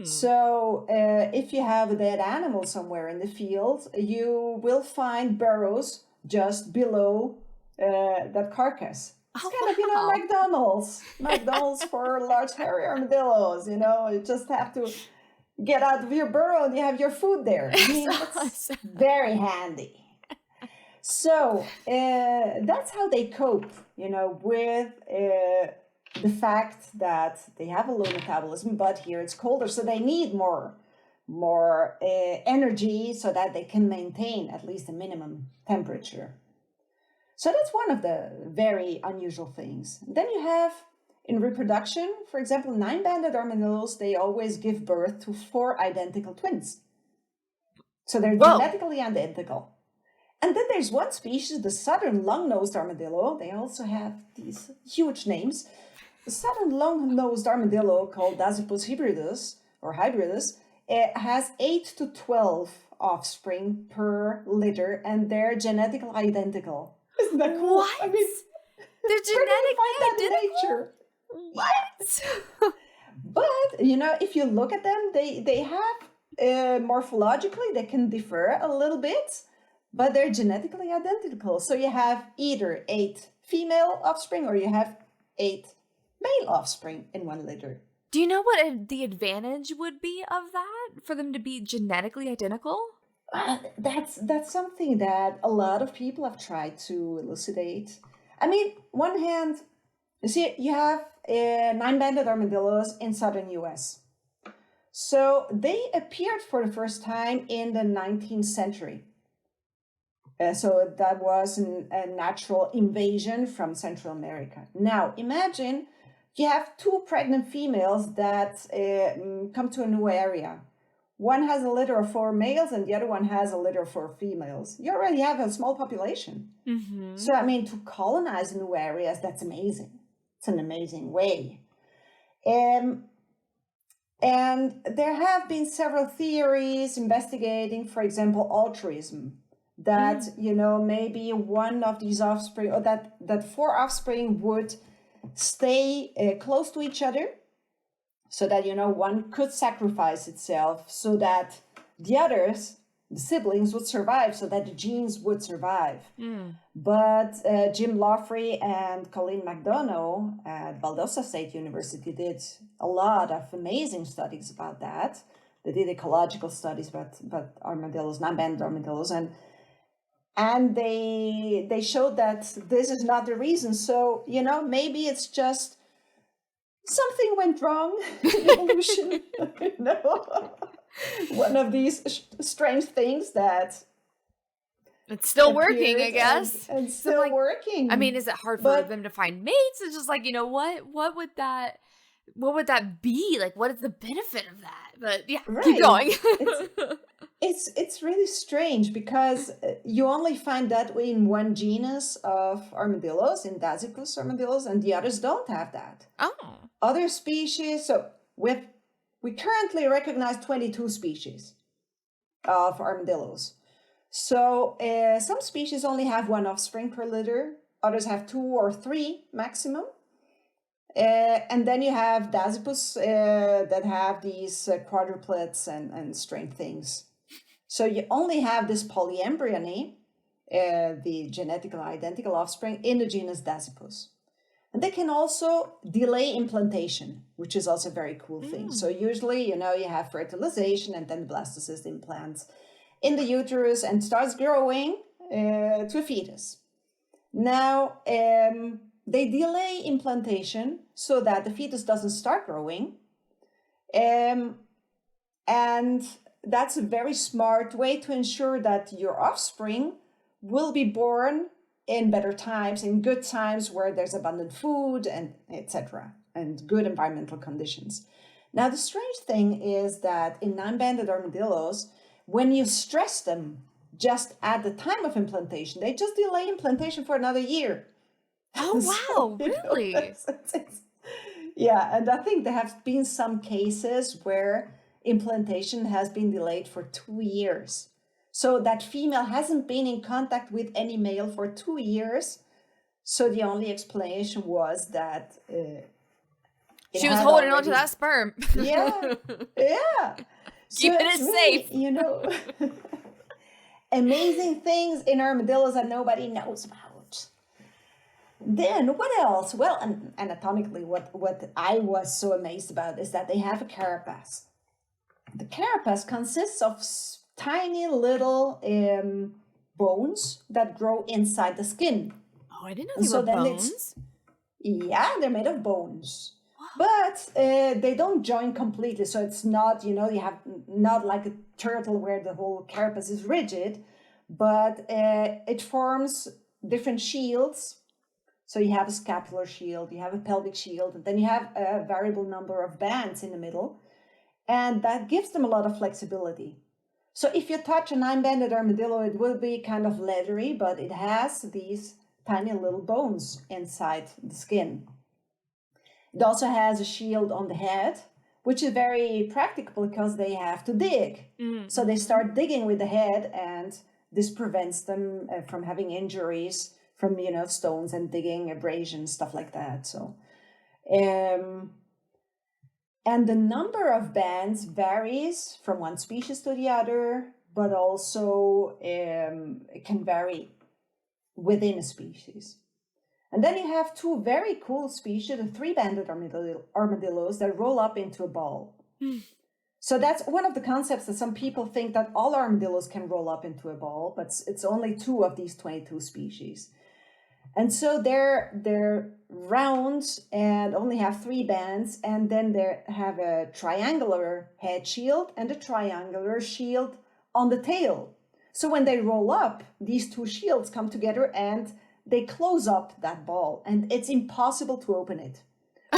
So if you have a dead animal somewhere in the field, you will find burrows just below that carcass. It's kind of, McDonald's for large hairy armadillos, you just have to get out of your burrow and you have your food there. I mean, it's very handy. So that's how they cope, with the fact that they have a low metabolism, but here it's colder, so they need more energy so that they can maintain at least a minimum temperature. So that's one of the very unusual things. Then you have, in reproduction, for example, 9-banded armadillos, they always give birth to 4 identical twins. So they're genetically identical. And then there's one species, the southern long-nosed armadillo. They also have these huge names. The southern long-nosed armadillo called Dasypus hybridus, it has 8 to 12 offspring per litter, and they're genetically identical. Isn't that cool? What? I mean, They're where do you find that in genetically nature? What? But, if you look at them, they have, morphologically, they can differ a little bit, but they're genetically identical. So you have either 8 female offspring or you have 8 male offspring in one litter. Do you know what the advantage would be of that for them to be genetically identical? That's something that a lot of people have tried to elucidate. I mean, one hand, you see, you have 9-banded armadillos in southern U.S. So they appeared for the first time in the 19th century. So that was a natural invasion from Central America. Now, imagine you have 2 pregnant females that come to a new area. One has a litter of 4 males and the other one has a litter of 4 females. You already have a small population. Mm-hmm. So, I mean, to colonize new areas, that's amazing. It's an amazing way. And there have been several theories investigating, for example, altruism. That, maybe one of these offspring, or that 4 offspring would stay close to each other, so that, one could sacrifice itself so that the others, the siblings, would survive, so that the genes would survive. But Jim Lawfrey and Colleen McDonough at Valdosta State University did a lot of amazing studies about that. They did ecological studies about armadillos, 9-banded armadillos, and they showed that this is not the reason. So, maybe it's just something went wrong in evolution. One of these strange things that it's still working, I guess. And still working. I mean, is it hard for them to find mates? It's just like, what would that be? Like, what is the benefit of that? But yeah, right. Keep going. It's really strange because you only find that in one genus of armadillos, in Dasypus armadillos, and the others don't have that. Oh. Other species, so we currently recognize 22 species of armadillos. So some species only have 1 offspring per litter, others have 2 or 3 maximum. And then you have Dasypus that have these quadruplets and strange things. So you only have this polyembryony, the genetically identical offspring, in the genus Dasypus. And they can also delay implantation, which is also a very cool thing. So usually, you have fertilization and then the blastocyst implants in the uterus and starts growing to a fetus. Now, they delay implantation so that the fetus doesn't start growing. And that's a very smart way to ensure that your offspring will be born in better times, in good times where there's abundant food and etc. and good environmental conditions. Now, the strange thing is that in 9-banded armadillos, when you stress them just at the time of implantation, they just delay implantation for another year. Oh, wow, really? Yeah, and I think there have been some cases where implantation has been delayed for 2 years. So that female hasn't been in contact with any male for 2 years. So the only explanation was that she was holding on to that sperm. Yeah. Keeping it safe. Amazing things in armadillos that nobody knows about. Then what else? Well, anatomically, what I was so amazed about is that they have a carapace. The carapace consists of tiny little bones that grow inside the skin. Oh, I didn't know they were bones. Yeah, they're made of bones. But they don't join completely. So it's not, you have not like a turtle where the whole carapace is rigid, but it forms different shields. So you have a scapular shield, you have a pelvic shield, and then you have a variable number of bands in the middle. And that gives them a lot of flexibility. So if you touch a 9-banded armadillo, it will be kind of leathery, but it has these tiny little bones inside the skin. It also has a shield on the head, which is very practical because they have to dig. So they start digging with the head, and this prevents them from having injuries from, stones and digging, abrasion, stuff like that. So, and the number of bands varies from one species to the other, but also it can vary within a species. And then you have two very cool species, the three-banded armadillos that roll up into a ball. So that's one of the concepts that some people think that all armadillos can roll up into a ball, but it's only two of these 22 species. And so they're round and only have three bands, and then they have a triangular head shield and a triangular shield on the tail. So when they roll up, these two shields come together and they close up that ball, and it's impossible to open it.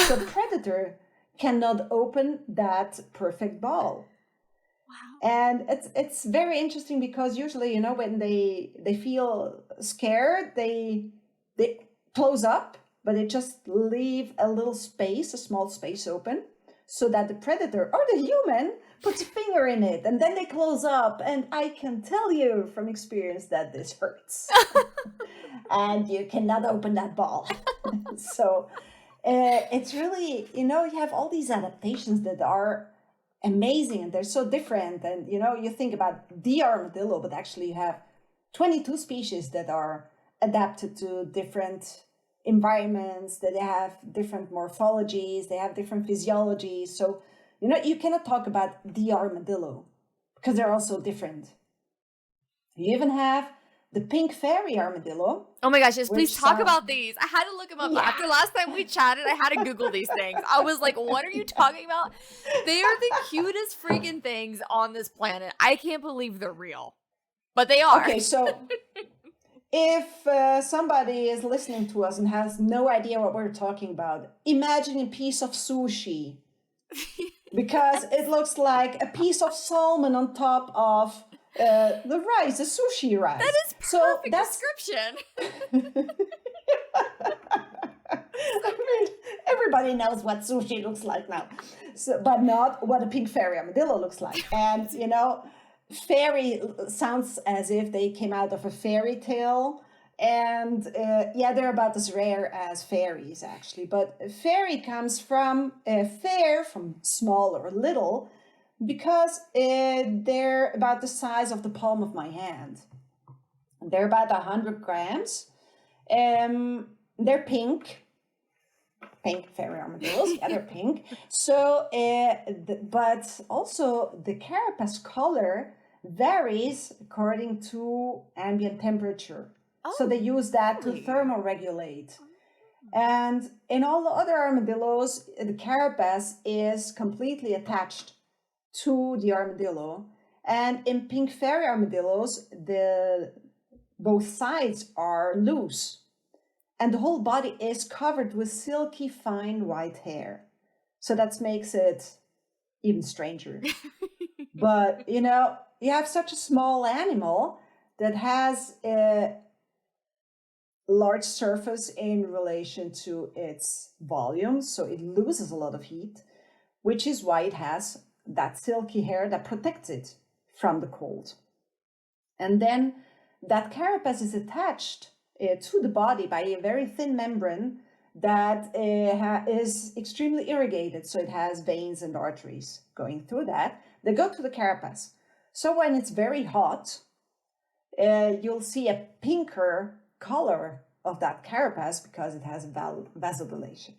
So the predator cannot open that perfect ball. Wow. And it's very interesting because usually, when they feel scared, they close up, but they just leave a little space, a small space open, so that the predator or the human puts a finger in it, and then they close up. And I can tell you from experience that this hurts. And you cannot open that ball. So it's really, you have all these adaptations that are amazing, and they're so different. And, you think about the armadillo, but actually you have 22 species that are adapted to different environments, that they have different morphologies, they have different physiologies. So, you cannot talk about the armadillo because they're all so different. You even have the pink fairy armadillo. Oh my gosh, yes, please talk about these. I had to look them up. Yeah. After last time we chatted, I had to Google these things. I was like, what are you talking about? They are the cutest freaking things on this planet. I can't believe they're real. But they are. Okay, so if somebody is listening to us and has no idea what we're talking about, imagine a piece of sushi. Because it looks like a piece of salmon on top of the rice, the sushi rice. That is perfect description. I mean, everybody knows what sushi looks like now, but not what a pink fairy armadillo looks like. And, fairy sounds as if they came out of a fairy tale. And they're about as rare as fairies, actually. But fairy comes from fair, from small or little, because they're about the size of the palm of my hand. They're about 100 grams. They're pink fairy armadillos. Yeah, they're pink. So, but also the carapace color varies according to ambient temperature. Oh, so they use that to thermoregulate. And in all the other armadillos, the carapace is completely attached to the armadillo. And in pink fairy armadillos, both sides are loose. And the whole body is covered with silky, fine white hair. So that makes it even stranger. But, you have such a small animal that has a large surface in relation to its volume, so it loses a lot of heat, which is why it has that silky hair that protects it from the cold. And then that carapace is attached to the body by a very thin membrane that is extremely irrigated, so it has veins and arteries going through that. They go to the carapace. So when it's very hot, you'll see a pinker color of that carapace because it has vasodilation.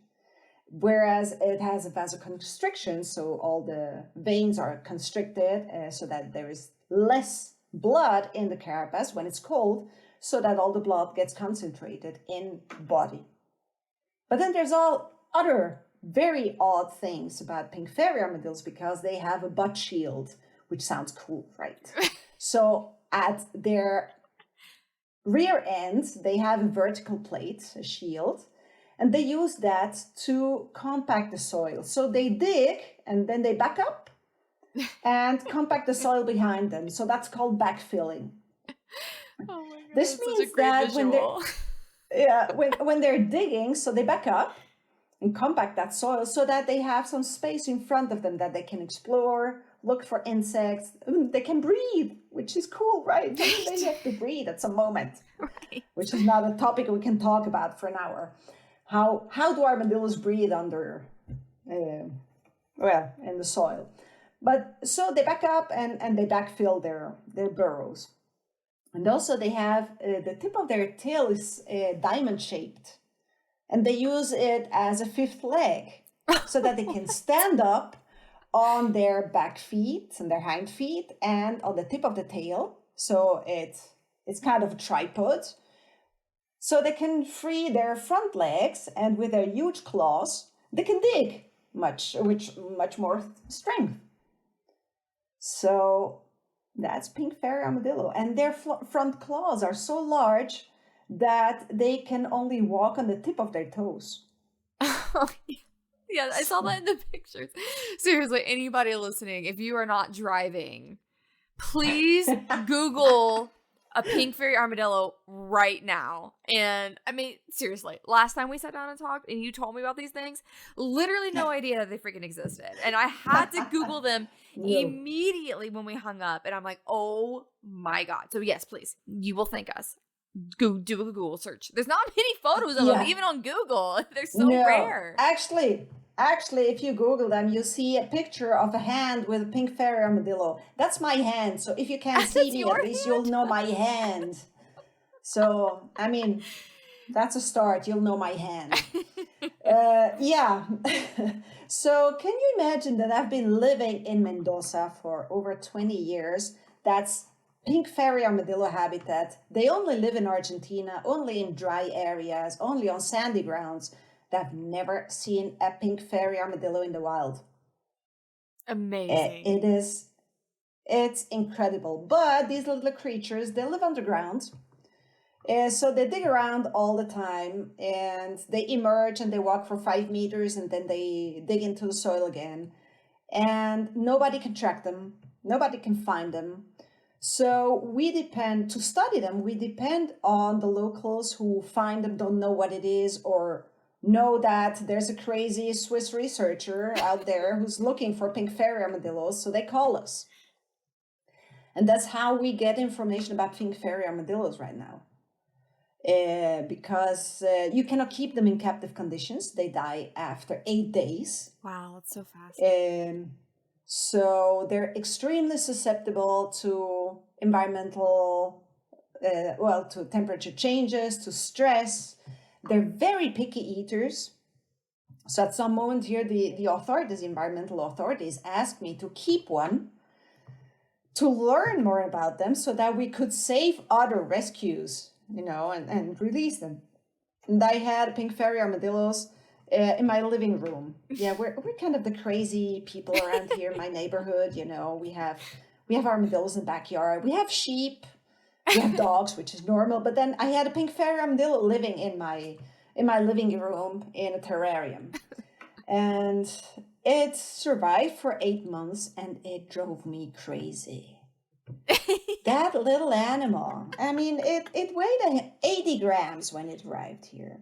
Whereas it has a vasoconstriction, so all the veins are constricted so that there is less blood in the carapace when it's cold, so that all the blood gets concentrated in the body. But then there's all other very odd things about pink fairy armadillos because they have a butt shield, which sounds cool, right? So at their rear end, they have a vertical plate, a shield, and they use that to compact the soil. So they dig and then they back up and compact the soil behind them. So that's called backfilling. Oh my God, this means that when they're digging, so they back up, and compact that soil so that they have some space in front of them that they can explore, look for insects. They can breathe, which is cool, right? I mean, they have to breathe at some moment, Right. which is not a topic we can talk about for an hour. How do armadillos breathe under, in the soil? But so they back up and they backfill their burrows. And also they have, the tip of their tail is diamond shaped. And they use it as a fifth leg so that they can stand up on their back feet and their hind feet and on the tip of the tail. So it's kind of a tripod. So they can free their front legs, and with their huge claws, they can dig much more strength. So that's pink fairy armadillo. And their front claws are so large that they can only walk on the tip of their toes. Yeah, I saw that in the pictures. Seriously, anybody listening, if you are not driving, please Google a pink fairy armadillo right now. And I mean, seriously, last time we sat down and talked and you told me about these things, literally no idea that they freaking existed. And I had to Google them immediately when we hung up. And I'm like, oh my God. So yes, please, you will thank us. Go do a Google search. There's not many photos of them, even on Google. They're so rare. Actually, if you Google them, you see a picture of a hand with a pink fairy armadillo. That's my hand. So if you can't see me, at least you'll know my hand. So, I mean, that's a start. You'll know my hand. Yeah. So can you imagine that I've been living in Mendoza for over 20 years? That's pink fairy armadillo habitat. They only live in Argentina, only in dry areas, only on sandy grounds. I've never seen a pink fairy armadillo in the wild. Amazing. It's incredible. But these little creatures, they live underground. So they dig around all the time, and they emerge and they walk for 5 meters, and then they dig into the soil again. And nobody can track them. Nobody can find them. So to study them, we depend on the locals who find them, don't know what it is, or know that there's a crazy Swiss researcher out there who's looking for pink fairy armadillos, so they call us. And that's how we get information about pink fairy armadillos right now. Because you cannot keep them in captive conditions. They die after 8 days. Wow, that's so fast. So they're extremely susceptible to to temperature changes, to stress. They're very picky eaters. So at some moment here, the authorities, environmental authorities, asked me to keep one to learn more about them so that we could save other rescues, and release them. And I had pink fairy armadillos in my living room. Yeah, we're kind of the crazy people around here in my neighborhood. We have armadillos in the backyard. We have sheep. We have dogs, which is normal. But then I had a pink fairy armadillo living in my living room in a terrarium. And it survived for 8 months, and it drove me crazy. That little animal, I mean, it weighed 80 grams when it arrived here.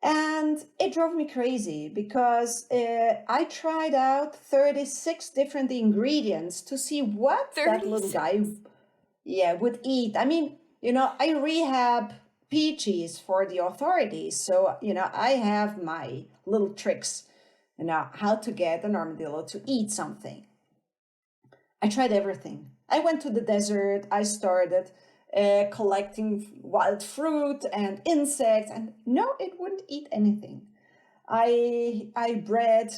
And it drove me crazy because I tried out 36 different ingredients to see what 36? That little guy would eat. I mean, I rehab peaches for the authorities. So, I have my little tricks, how to get an armadillo to eat something. I tried everything. I went to the desert. I started collecting wild fruit and insects, and no, it wouldn't eat anything. I bred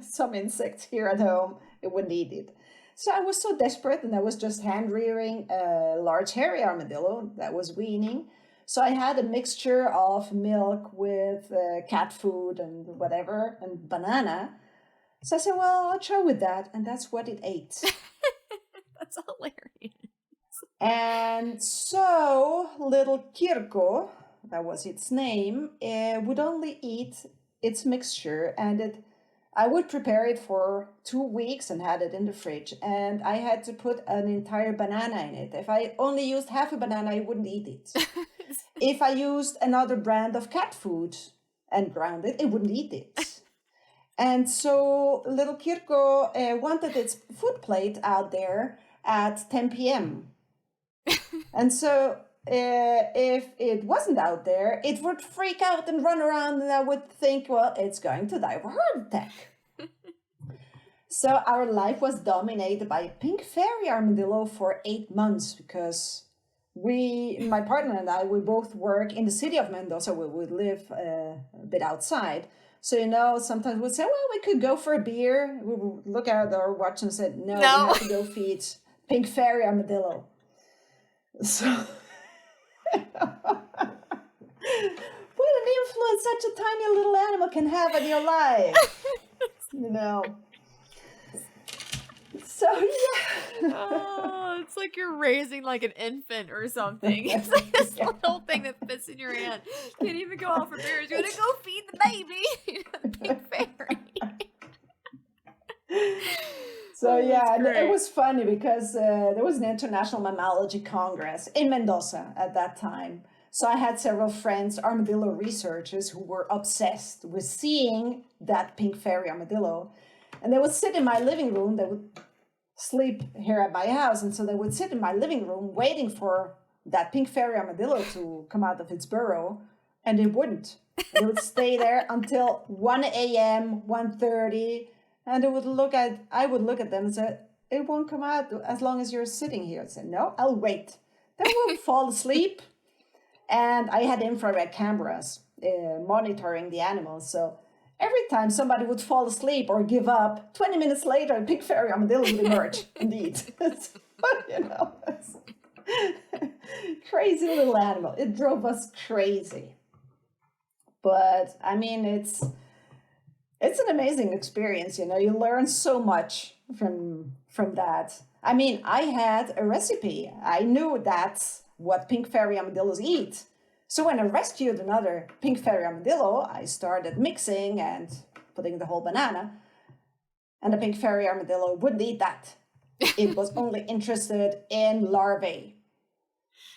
some insects here at home. It wouldn't eat it. So I was so desperate, and I was just hand rearing a large hairy armadillo that was weaning. So I had a mixture of milk with cat food and whatever, and banana. So I said, well, I'll try with that. And that's what it ate. That's hilarious. And so little Kirko, that was its name, would only eat its mixture. And I would prepare it for 2 weeks and had it in the fridge. And I had to put an entire banana in it. If I only used half a banana, I wouldn't eat it. If I used another brand of cat food, and ground it, it wouldn't eat it. And so little Kirko wanted its food plate out there at 10 p.m. And so if it wasn't out there, it would freak out and run around, and I would think, well, it's going to die of a heart attack. So our life was dominated by a pink fairy armadillo for 8 months because my partner and I, we both work in the city of Mendoza. We would live a bit outside. So, sometimes we'd say, well, we could go for a beer. We would look at our watch and said, no, we have to go feed pink fairy armadillo. So, what an influence such a tiny little animal can have on your life, So, yeah. Oh, it's like you're raising like an infant or something. It's like this little thing that fits in your hand. Can't even go out for beers. You're going to go feed the baby. The pink fairy. So, yeah, and it was funny because there was an International Mammalogy Congress in Mendoza at that time. So I had several friends, armadillo researchers, who were obsessed with seeing that pink fairy armadillo. And they would sit in my living room. They would sleep here at my house. And so they would sit in my living room waiting for that pink fairy armadillo to come out of its burrow. And it wouldn't. They would stay there until 1 a.m., 1:30. And I would look at them and say, it won't come out as long as you're sitting here. I said, no, I'll wait. Then we'll fall asleep. And I had infrared cameras monitoring the animals. So every time somebody would fall asleep or give up, 20 minutes later, a pink fairy armadillo would emerge, indeed. Crazy little animal. It drove us crazy. But, I mean, it's an amazing experience, You learn so much from that. I mean, I had a recipe. I knew that's what pink fairy armadillos eat. So when I rescued another pink fairy armadillo, I started mixing and putting the whole banana. And the pink fairy armadillo wouldn't eat that. It was only interested in larvae.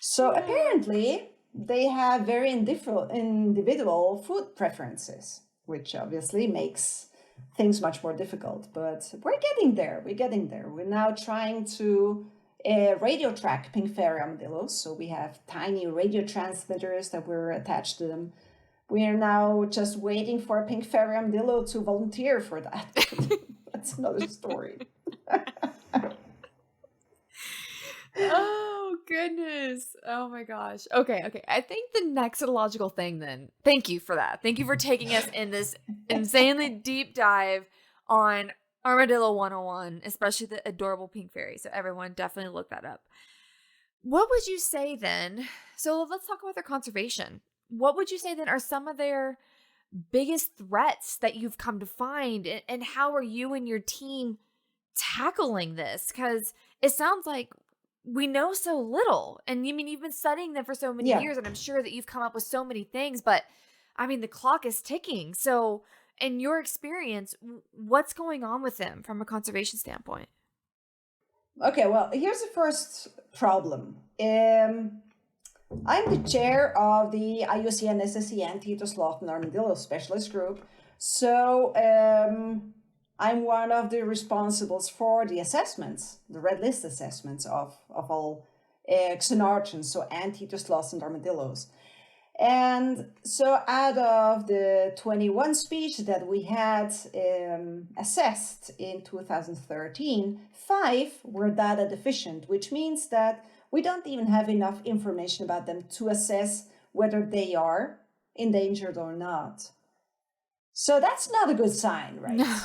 So apparently they have very individual food preferences, which obviously makes things much more difficult. But we're getting there. We're now trying to radio track pink fairy armadillos. So we have tiny radio transmitters that were attached to them. We are now just waiting for a pink fairy armadillo to volunteer for that. That's another story. Oh, goodness. Oh, my gosh. Okay. I think the next logical thing then, thank you for that. Thank you for taking us in this insanely deep dive on Armadillo 101, especially the adorable pink fairy. So everyone definitely look that up. What would you say then? So let's talk about their conservation. What would you say then are some of their biggest threats that you've come to find? And how are you and your team tackling this? Because it sounds like we know so little. And you mean, you've been studying them for so many years, and I'm sure that you've come up with so many things, but I mean, the clock is ticking. So in your experience, what's going on with them from a conservation standpoint? Okay, well, here's the first problem. I'm the chair of the IUCN SSC Anti-Slaughter and Armadillo Specialist Group. So I'm one of the responsibles for the assessments, the red list assessments of all xenarchans, so Anti-Slaughter and armadillos. And so out of the 21 species that we had assessed in 2013, 5 were data deficient, which means that we don't even have enough information about them to assess whether they are endangered or not. So that's not a good sign, right? No.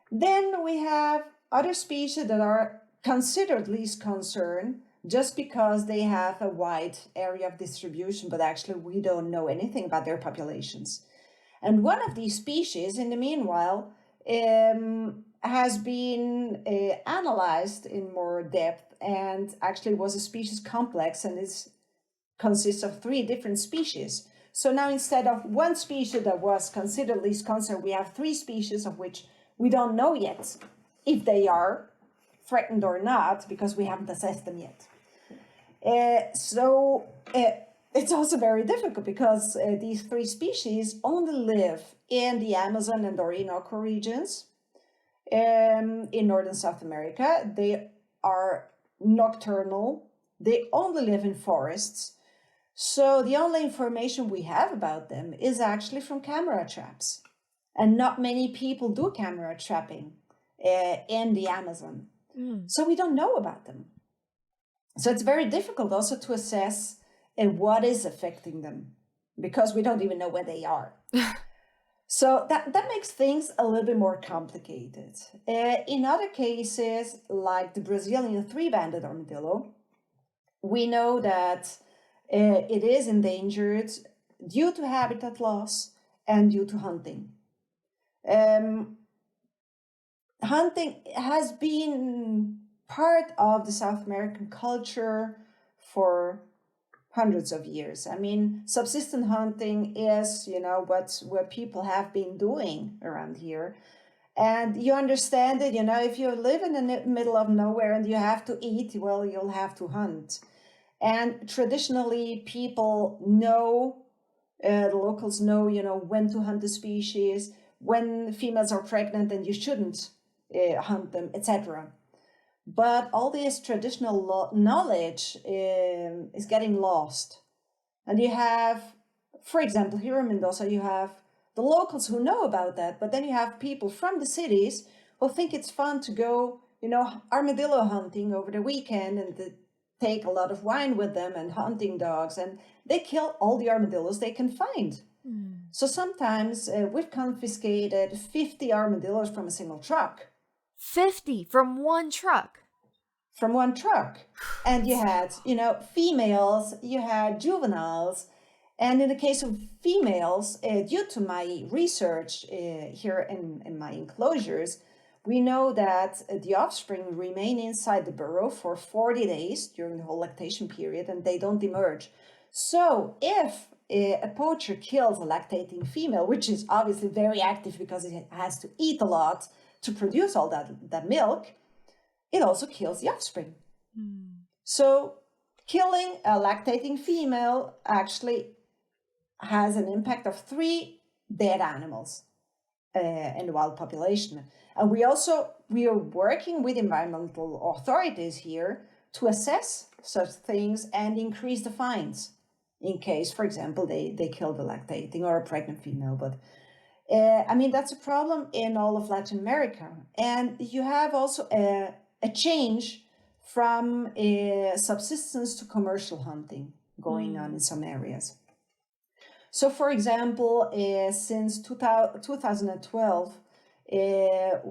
Then we have other species that are considered least concern just because they have a wide area of distribution, but actually we don't know anything about their populations. And one of these species, in the meanwhile, has been analyzed in more depth and actually was a species complex, and it consists of 3 different species. So now instead of one species that was considered least concern, we have 3 species of which we don't know yet if they are threatened or not because we haven't assessed them yet. So it's also very difficult because these three species only live in the Amazon and Orinoco regions in North and South America. They are nocturnal. They only live in forests. So the only information we have about them is actually from camera traps. And not many people do camera trapping in the Amazon. So we don't know about them. So it's very difficult also to assess what is affecting them because we don't even know where they are. So that makes things a little bit more complicated. In other cases, like the Brazilian three-banded armadillo, we know that it is endangered due to habitat loss and due to hunting. Hunting has been part of the South American culture for hundreds of years. I mean, subsistence hunting is, what people have been doing around here. And you understand it, if you live in the middle of nowhere and you have to eat, well, you'll have to hunt. And traditionally, people know, the locals know, when to hunt the species, when females are pregnant and you shouldn't hunt them, etc. But all this traditional knowledge is getting lost. And you have, for example, here in Mendoza, you have the locals who know about that, but then you have people from the cities who think it's fun to go, armadillo hunting over the weekend and take a lot of wine with them and hunting dogs, and they kill all the armadillos they can find. So sometimes we've confiscated 50 armadillos from a single truck. 50 from one truck? From one truck. And you had, females, you had juveniles. And in the case of females, due to my research here in my enclosures, we know that the offspring remain inside the burrow for 40 days during the whole lactation period, and they don't emerge. So if a poacher kills a lactating female, which is obviously very active because it has to eat a lot to produce all that milk, it also kills the offspring. So killing a lactating female actually has an impact of 3 dead animals in the wild population. And we are working with environmental authorities here to assess such things and increase the fines in case, for example, they kill the lactating or a pregnant female. But that's a problem in all of Latin America. And you have also a change from subsistence to commercial hunting going on in some areas. So, for example, since 2012,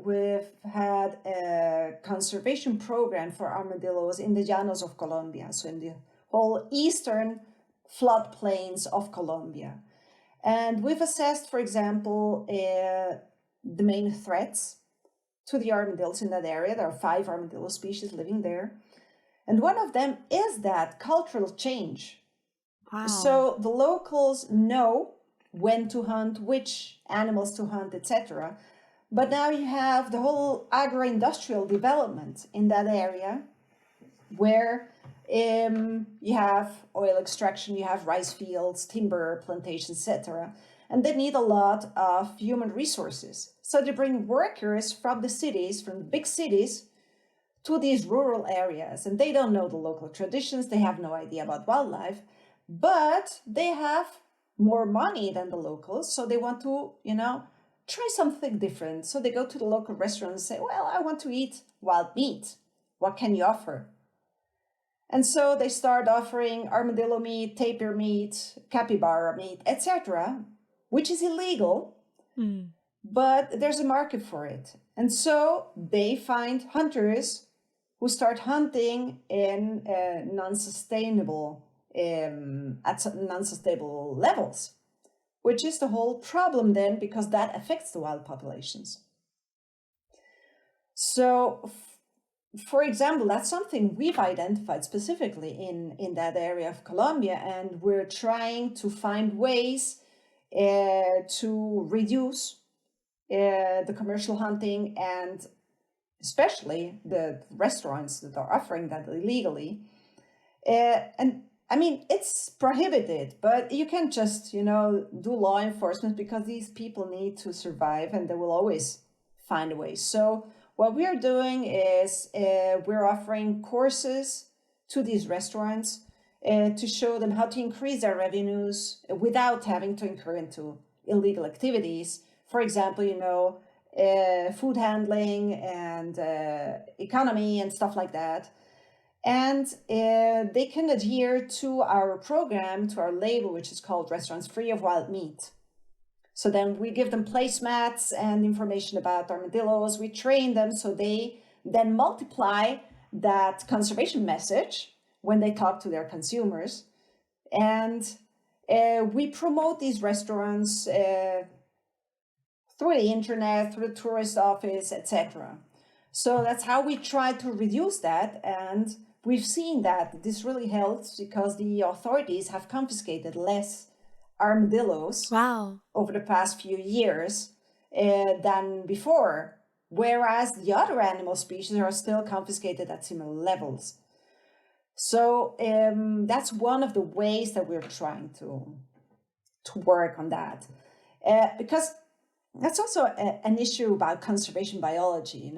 we've had a conservation program for armadillos in the llanos of Colombia, so in the whole eastern floodplains of Colombia. And we've assessed, for example, the main threats to the armadillos in that area. There are 5 armadillo species living there. And one of them is that cultural change. Wow. So the locals know when to hunt, which animals to hunt, etc. But now you have the whole agro-industrial development in that area where you have oil extraction, you have rice fields, timber plantations, etc. And they need a lot of human resources. So they bring workers from the cities, from the big cities, to these rural areas. And they don't know the local traditions. They have no idea about wildlife. But they have more money than the locals. So they want to, try something different. So they go to the local restaurant and say, well, I want to eat wild meat. What can you offer? And so they start offering armadillo meat, tapir meat, capybara meat, etc., which is illegal, but there's a market for it. And so they find hunters who start hunting in non-sustainable levels, which is the whole problem then, because that affects the wild populations. So, for example, that's something we've identified specifically in that area of Colombia, and we're trying to find ways to reduce the commercial hunting, and especially the restaurants that are offering that illegally. And I mean, it's prohibited, but you can't just, do law enforcement because these people need to survive and they will always find a way. So what we are doing is we're offering courses to these restaurants to show them how to increase their revenues without having to incur into illegal activities. For example, food handling and economy and stuff like that. And they can adhere to our program, to our label, which is called Restaurants Free of Wild Meat. So then we give them placemats and information about armadillos. We train them so they then multiply that conservation message when they talk to their consumers. And we promote these restaurants through the internet, through the tourist office, etc. So that's how we try to reduce that. And we've seen that this really helps because the authorities have confiscated less armadillos over the past few years than before, whereas the other animal species are still confiscated at similar levels. So that's one of the ways that we're trying to work on that. Because that's also an issue about conservation biology.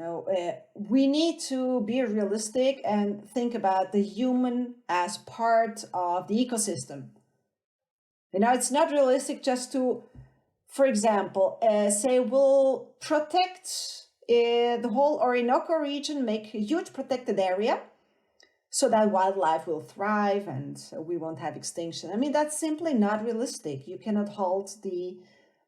We need to be realistic and think about the human as part of the ecosystem. It's not realistic just to, for example, say we'll protect the whole Orinoco region, make a huge protected area so that wildlife will thrive and we won't have extinction. I mean, that's simply not realistic. You cannot halt the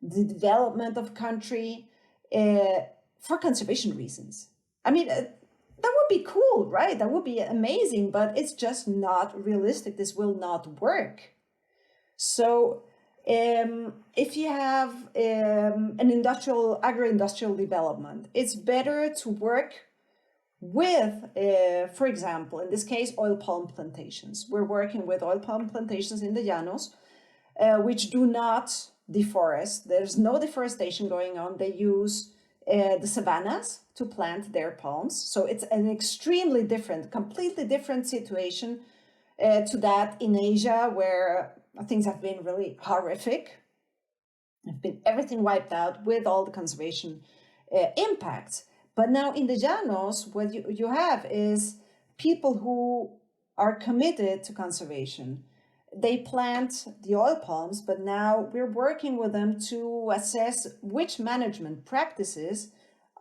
development of country for conservation reasons. I mean, that would be cool, right? That would be amazing, but it's just not realistic. This will not work. So if you have an agro-industrial development, it's better to work with, for example, in this case, oil palm plantations. We're working with oil palm plantations in the Llanos, which do not deforest. There's no deforestation going on. They use the savannas to plant their palms. So it's an extremely different, completely different situation to that in Asia, where things have been really horrific. Have been everything wiped out with all the conservation impacts. But now in the Llanos, what you have is people who are committed to conservation. They plant the oil palms, but now we're working with them to assess which management practices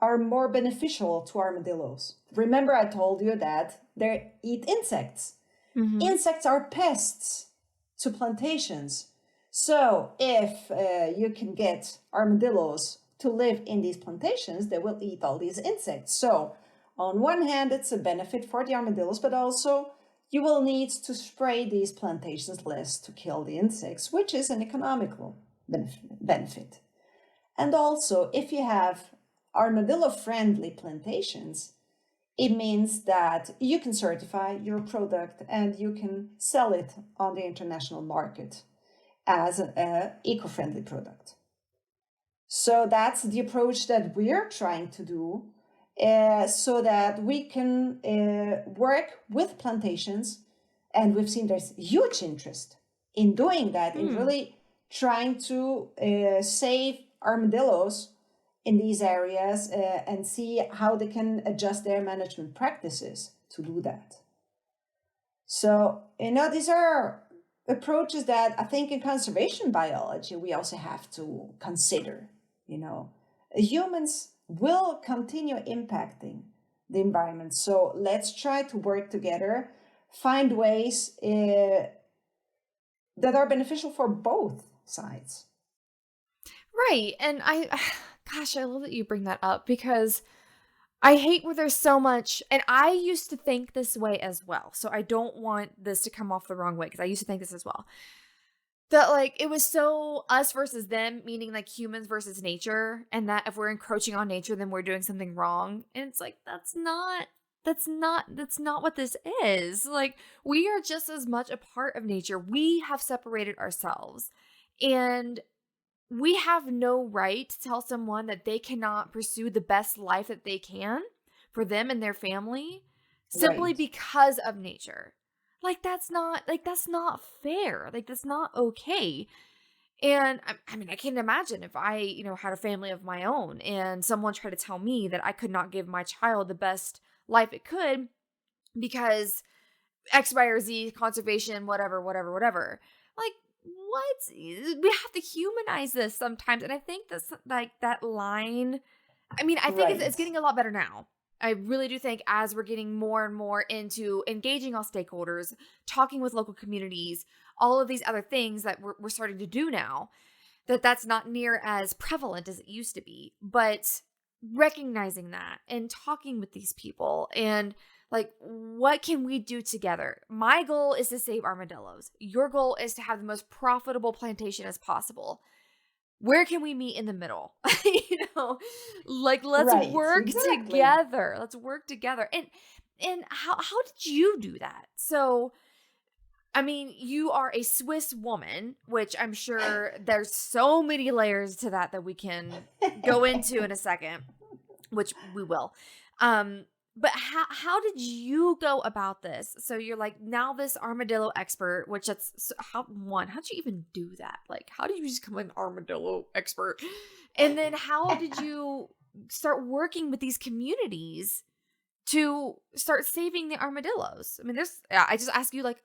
are more beneficial to armadillos. Remember, I told you that they eat insects. Mm-hmm. Insects are pests to plantations. So if you can get armadillos to live in these plantations, they will eat all these insects. So on one hand, it's a benefit for the armadillos, but also you will need to spray these plantations less to kill the insects, which is an economical benefit. And also, if you have armadillo-friendly plantations, it means that you can certify your product and you can sell it on the international market as an eco-friendly product. So that's the approach that we're trying to do so that we can work with plantations. And we've seen there's huge interest in doing that, in really trying to save armadillos in these areas and see how they can adjust their management practices to do that. So, these are approaches that I think in conservation biology we also have to consider. Humans will continue impacting the environment. So let's try to work together, find ways that are beneficial for both sides. Right. And I love that you bring that up because I hate where there's so much, and I used to think this way as well. So I don't want this to come off the wrong way because I used to think this as well. That it was so us versus them, meaning humans versus nature, and that if we're encroaching on nature, then we're doing something wrong. And it's that's not what this is. We are just as much a part of nature. We have separated ourselves, and we have no right to tell someone that they cannot pursue the best life that they can for them and their family simply because of nature. that's not fair. Like, that's not okay. And I mean, I can't imagine if I, had a family of my own and someone tried to tell me that I could not give my child the best life it could because X, Y, or Z, conservation, whatever, whatever, whatever. Like, what? We have to humanize this sometimes. And I think that's like that line. I mean, I think it's getting a lot better now. I really do think as we're getting more and more into engaging all stakeholders, talking with local communities, all of these other things that we're starting to do now, that's not near as prevalent as it used to be. But recognizing that and talking with these people and like, what can we do together? My goal is to save armadillos. Your goal is to have the most profitable plantation as possible. Where can we meet in the middle? Like, let's work together. Let's work together. And how did you do that? So, I mean, you are a Swiss woman, which I'm sure there's so many layers to that we can go into in a second, which we will. But how did you go about this? So you're like now this armadillo expert, which how'd you even do that? Like, how did you just become an armadillo expert? And then how did you start working with these communities to start saving the armadillos? I mean, I just asked you like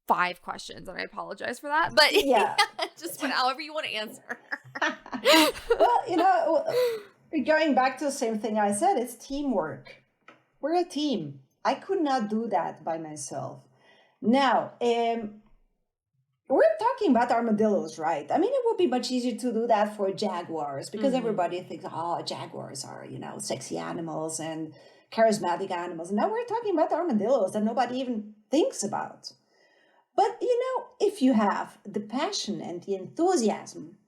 5 questions and I apologize for that, but yeah, just however you want to answer. Well, going back to the same thing I said, it's teamwork. We're a team. I could not do that by myself. Now, we're talking about armadillos, right? I mean, it would be much easier to do that for jaguars because everybody thinks, jaguars are, sexy animals and charismatic animals. And now we're talking about armadillos that nobody even thinks about. But, if you have the passion and the enthusiasm,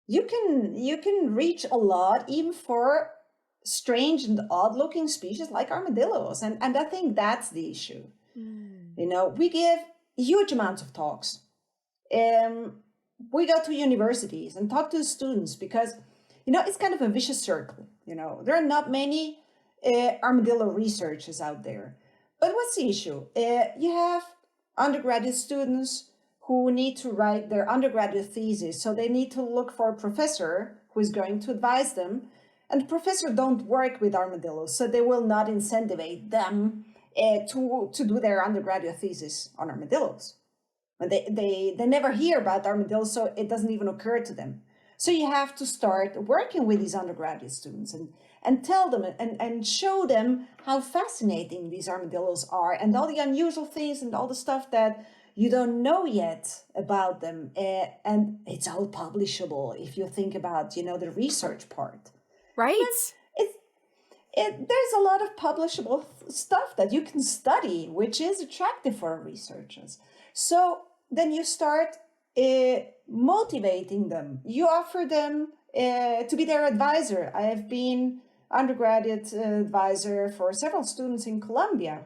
you can reach a lot even for strange and odd-looking species like armadillos. And I think that's the issue. We give huge amounts of talks. We go to universities and talk to the students because, it's kind of a vicious circle. There are not many armadillo researchers out there. But what's the issue? You have undergraduate students who need to write their undergraduate thesis. So they need to look for a professor who is going to advise them. And professors don't work with armadillos, so they will not incentivize them to do their undergraduate thesis on armadillos. They never hear about armadillos, so it doesn't even occur to them. So you have to start working with these undergraduate students and tell them and show them how fascinating these armadillos are and all the unusual things and all the stuff that you don't know yet about them. And it's all publishable if you think about, the research part. Right. There's a lot of publishable stuff that you can study, which is attractive for researchers. So then you start motivating them. You offer them to be their advisor. I have been undergraduate advisor for several students in Colombia,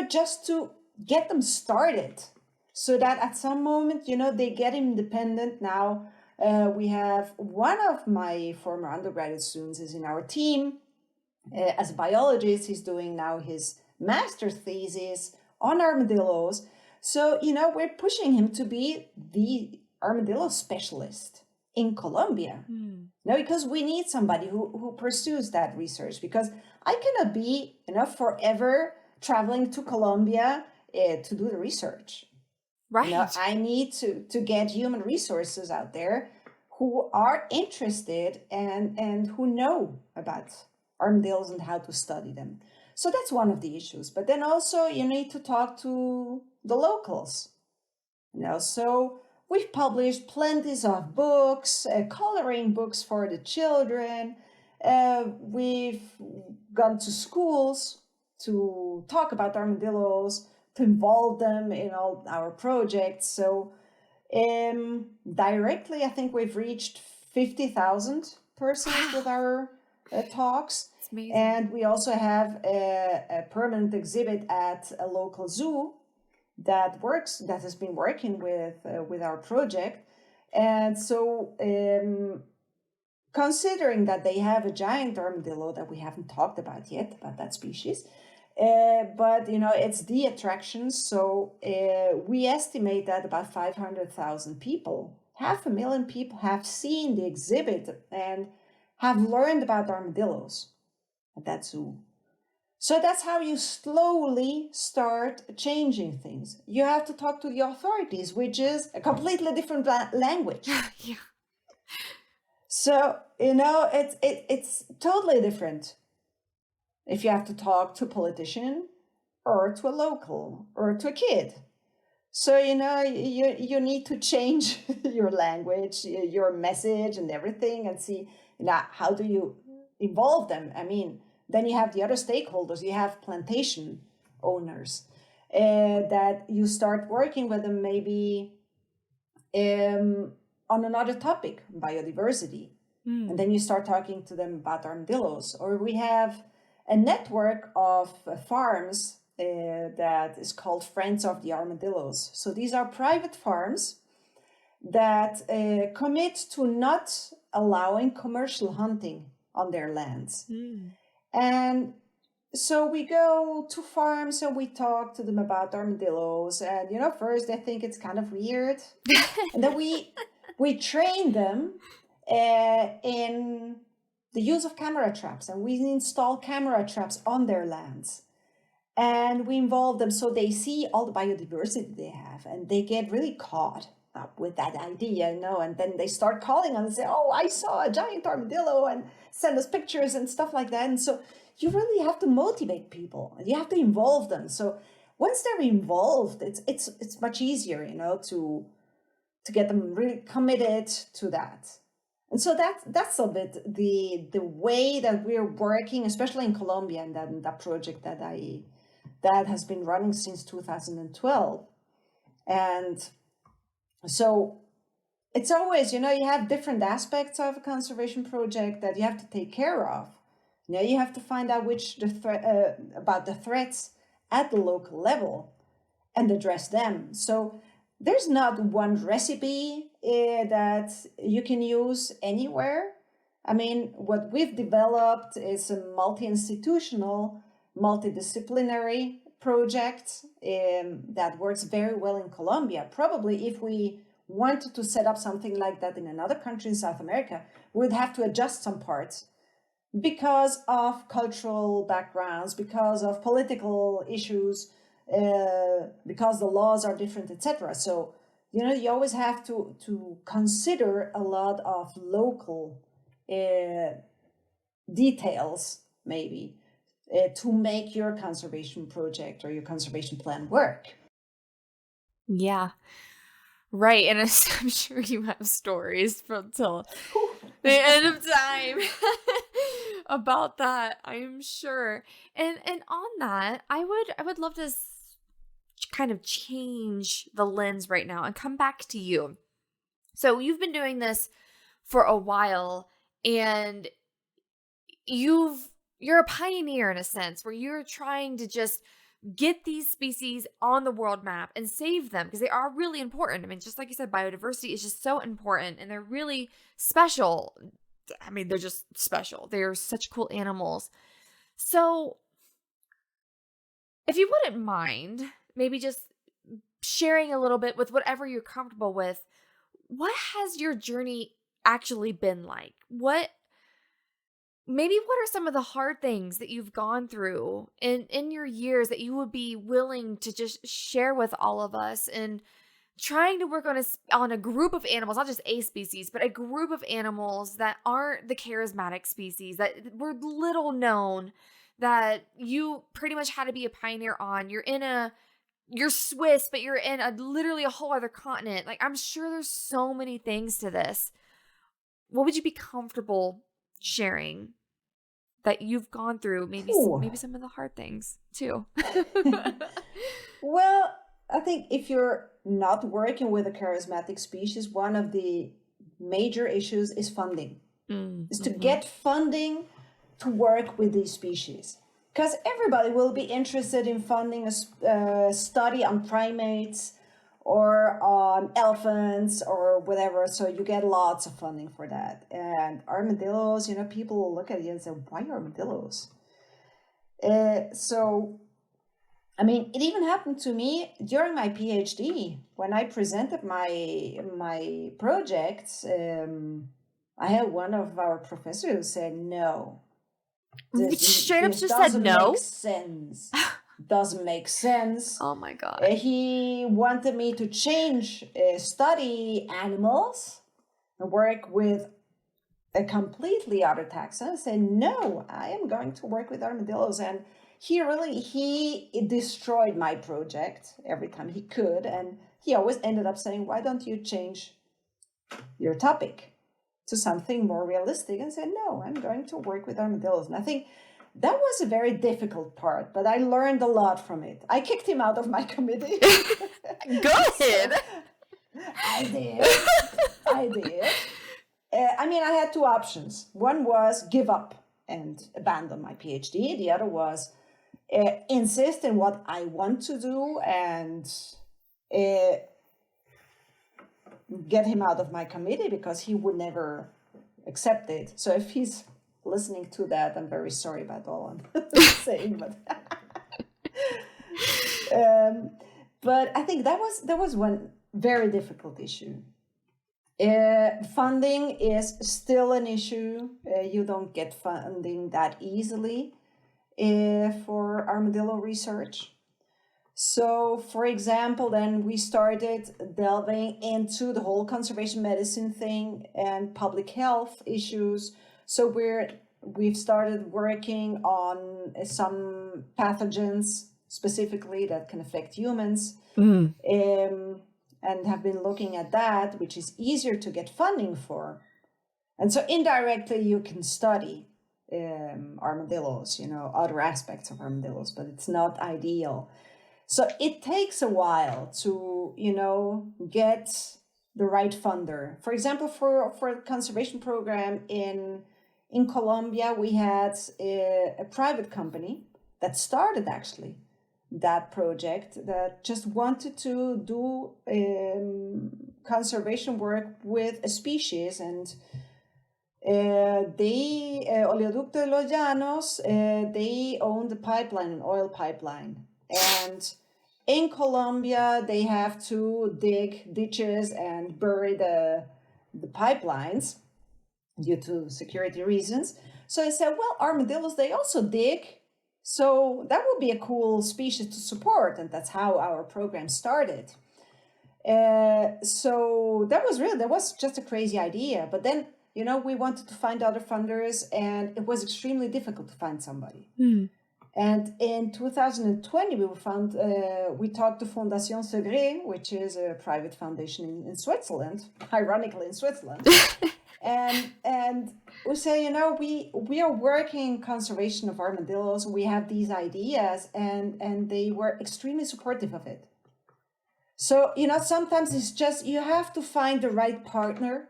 just to get them started so that at some moment, they get independent. Now, we have one of my former undergraduate students is in our team as a biologist. He's doing now his master's thesis on armadillos. So, we're pushing him to be the armadillo specialist in Colombia. Because we need somebody who pursues that research, because I cannot be, forever traveling to Colombia to do the research. Right. I need to get human resources out there who are interested and who know about armadillos and how to study them. So that's one of the issues. But then also you need to talk to the locals. So we've published plenty of books, coloring books for the children. We've gone to schools to talk about armadillos, to involve them in all our projects. So directly, I think we've reached 50,000 persons with our talks. It's amazing. And we also have a permanent exhibit at a local zoo that has been working with our project. And so considering that they have a giant armadillo that we haven't talked about yet, about that species, But, it's the attraction. So we estimate that about 500,000 people, 500,000 people have seen the exhibit and have learned about armadillos at that zoo. So that's how you slowly start changing things. You have to talk to the authorities, which is a completely different language. Yeah. So, it's totally different if you have to talk to a politician or to a local or to a kid. So, you need to change your language, your message and everything, and see, how do you involve them? I mean, then you have the other stakeholders, you have plantation owners that you start working with them maybe on another topic, biodiversity. And then you start talking to them about armadillos. Or we have a network of farms that is called Friends of the Armadillos. So these are private farms that commit to not allowing commercial hunting on their lands. And so we go to farms and we talk to them about armadillos. And, first they think it's kind of weird. And then we train them in the use of camera traps. And we install camera traps on their lands. And we involve them so they see all the biodiversity they have. And they get really caught up with that idea, and then they start calling us and say, oh, I saw a giant armadillo, and send us pictures and stuff like that. And so you really have to motivate people. You have to involve them. So once they're involved, it's much easier, to get them really committed to that. And so that's a bit the way that we're working, especially in Colombia, and that project that has been running since 2012. And so it's always, you have different aspects of a conservation project that you have to take care of. You have to find out about the threats at the local level and address them. So there's not one recipe that you can use anywhere. I mean, what we've developed is a multi-institutional, multidisciplinary project that works very well in Colombia. Probably if we wanted to set up something like that in another country in South America, we'd have to adjust some parts because of cultural backgrounds, because of political issues, because the laws are different, etc. So, you always have to consider a lot of local details, maybe, to make your conservation project or your conservation plan work. Yeah. Right. And I'm sure you have stories from till the end of time about that, I'm sure. And on that, I would love to kind of change the lens right now and come back to you. So you've been doing this for a while, and you're a pioneer in a sense, where you're trying to just get these species on the world map and save them, because they are really important. I mean, just like you said, biodiversity is just so important, and they're really special. I mean, they're just special. They're such cool animals. So if you wouldn't mind, maybe just sharing a little bit with whatever you're comfortable with, what has your journey actually been like? What are some of the hard things that you've gone through in your years that you would be willing to just share with all of us, and trying to work on a group of animals, not just a species, but a group of animals that aren't the charismatic species, that were little known, that you pretty much had to be a pioneer on. You're Swiss, but you're in literally a whole other continent. Like, I'm sure there's so many things to this. What would you be comfortable sharing that you've gone through? Maybe some of the hard things too. Well, I think if you're not working with a charismatic species, one of the major issues is funding. Is to get funding to work with these species. Because everybody will be interested in funding a study on primates or on elephants or whatever. So you get lots of funding for that. And armadillos, people will look at you and say, why armadillos? So I mean, it even happened to me during my PhD when I presented my projects. I had one of our professors who said, "No, Straight up this just said doesn't make no. sense. Doesn't make sense." Oh my god. He wanted me to change, study animals and work with a completely other taxon. I said, "No, I am going to work with armadillos." And he destroyed my project every time he could. And he always ended up saying, "Why don't you change your topic to something more realistic?" And said, "No, I'm going to work with armadillos." And I think that was a very difficult part, but I learned a lot from it. I kicked him out of my committee. Good. I did. I mean, I had two options. One was give up and abandon my PhD. The other was insist in what I want to do and get him out of my committee because he would never accept it. So if he's listening to that, I'm very sorry about all I'm saying. But I think that was one very difficult issue. Funding is still an issue. You don't get funding that easily for armadillo research. So, for example, then we started delving into the whole conservation medicine thing and public health issues. So we've started working on some pathogens specifically that can affect humans. And have been looking at that, which is easier to get funding for. And so indirectly you can study armadillos, other aspects of armadillos, but it's not ideal. So it takes a while to, get the right funder. For example, for the conservation program in Colombia, we had a private company that started actually that project that just wanted to do conservation work with a species, and they Oleoducto de los Llanos, they own the pipeline, an oil pipeline, and in Colombia they have to dig ditches and bury the pipelines due to security reasons. So I said, well, armadillos, they also dig. So that would be a cool species to support, and that's how our program started. So that was just a crazy idea. But then, we wanted to find other funders, and it was extremely difficult to find somebody. And in 2020, we talked to Fondation Segre, which is a private foundation in Switzerland, ironically in Switzerland. And we say, we are working conservation of armadillos. We have these ideas, and they were extremely supportive of it. So, sometimes it's just, you have to find the right partner,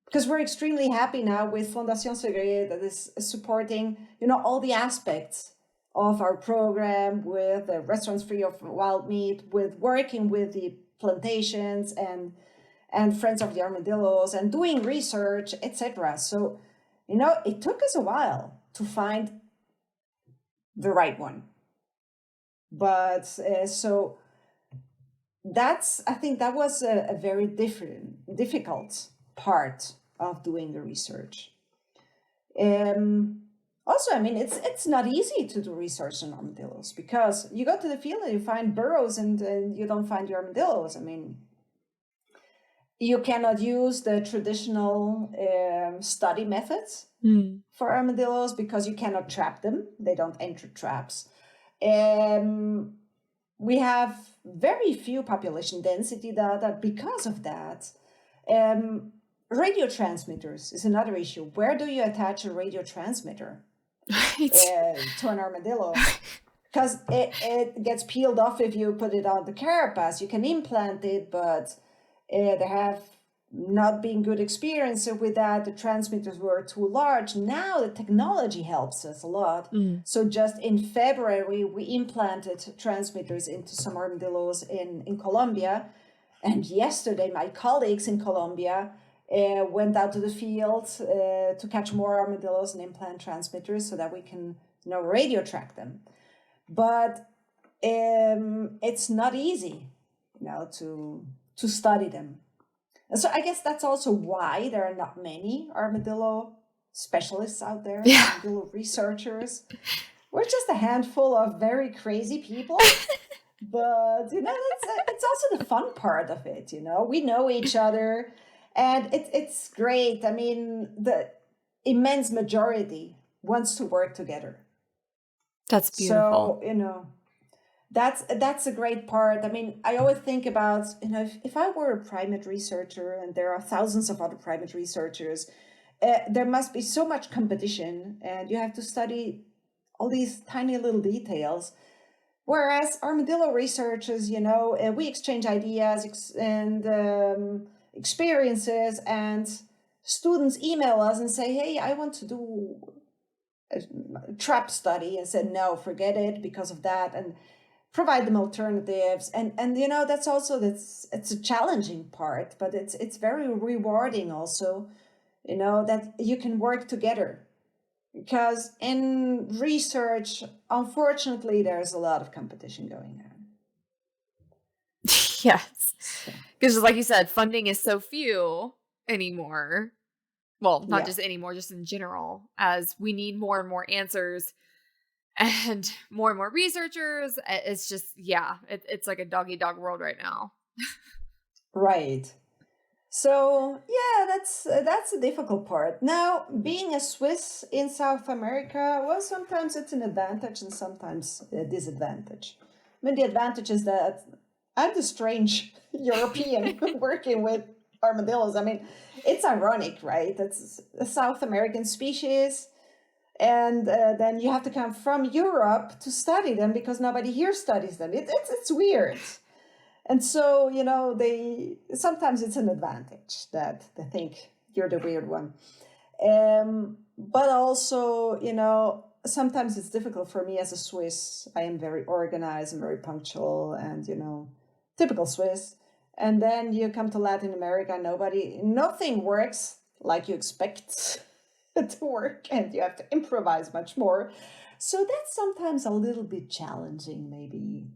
because we're extremely happy now with Fondation Segre that is supporting, all the aspects of our program, with restaurants free of wild meat, with working with the plantations and Friends of the Armadillos, and doing research, etc. So, it took us a while to find the right one. But so I think that was a very difficult part of doing the research. Also, I mean, it's not easy to do research on armadillos, because you go to the field and you find burrows and you don't find your armadillos. I mean, you cannot use the traditional study methods for armadillos because you cannot trap them. They don't enter traps. We have very few population density data because of that. Radio transmitters is another issue. Where do you attach a radio transmitter to an armadillo? Because it gets peeled off if you put it on the carapace. You can implant it, but there have not been good experiences with that. The transmitters were too large. Now the technology helps us a lot. So just in February, we implanted transmitters into some armadillos in Colombia. And yesterday, my colleagues in Colombia went out to the field to catch more armadillos and implant transmitters so that we can radio track them. But it's not easy, to study them. And so I guess that's also why there are not many armadillo specialists out there, Yeah. armadillo researchers. We're just a handful of very crazy people. But, it's also the fun part of it, We know each other, and it's great. I mean, the immense majority wants to work together. That's beautiful. So, that's a great part. I mean, I always think about, if I were a primate researcher and there are thousands of other primate researchers, there must be so much competition and you have to study all these tiny little details. Whereas armadillo researchers, we exchange ideas and experiences, and students email us and say, hey, I want to do a trap study, and said, no, forget it because of that, and provide them alternatives. And it's a challenging part, but it's very rewarding also, that you can work together. Because in research, unfortunately, there's a lot of competition going on. Yes. Because like you said, funding is so few anymore. Well, not just anymore, just in general, as we need more and more answers and more researchers. It's just, it's like a dog-eat-dog world right now. Right. So, that's a difficult part. Now, being a Swiss in South America, well, sometimes it's an advantage and sometimes a disadvantage. I mean, the advantage is that I'm the strange European working with armadillos. I mean, it's ironic, right? It's a South American species. And then you have to come from Europe to study them because nobody here studies them. It's weird. And so, sometimes it's an advantage that they think you're the weird one. But also, sometimes it's difficult for me as a Swiss. I am very organized and very punctual and, typical Swiss. And then you come to Latin America, nothing works like you expect to work, and you have to improvise much more. So that's sometimes a little bit challenging, maybe.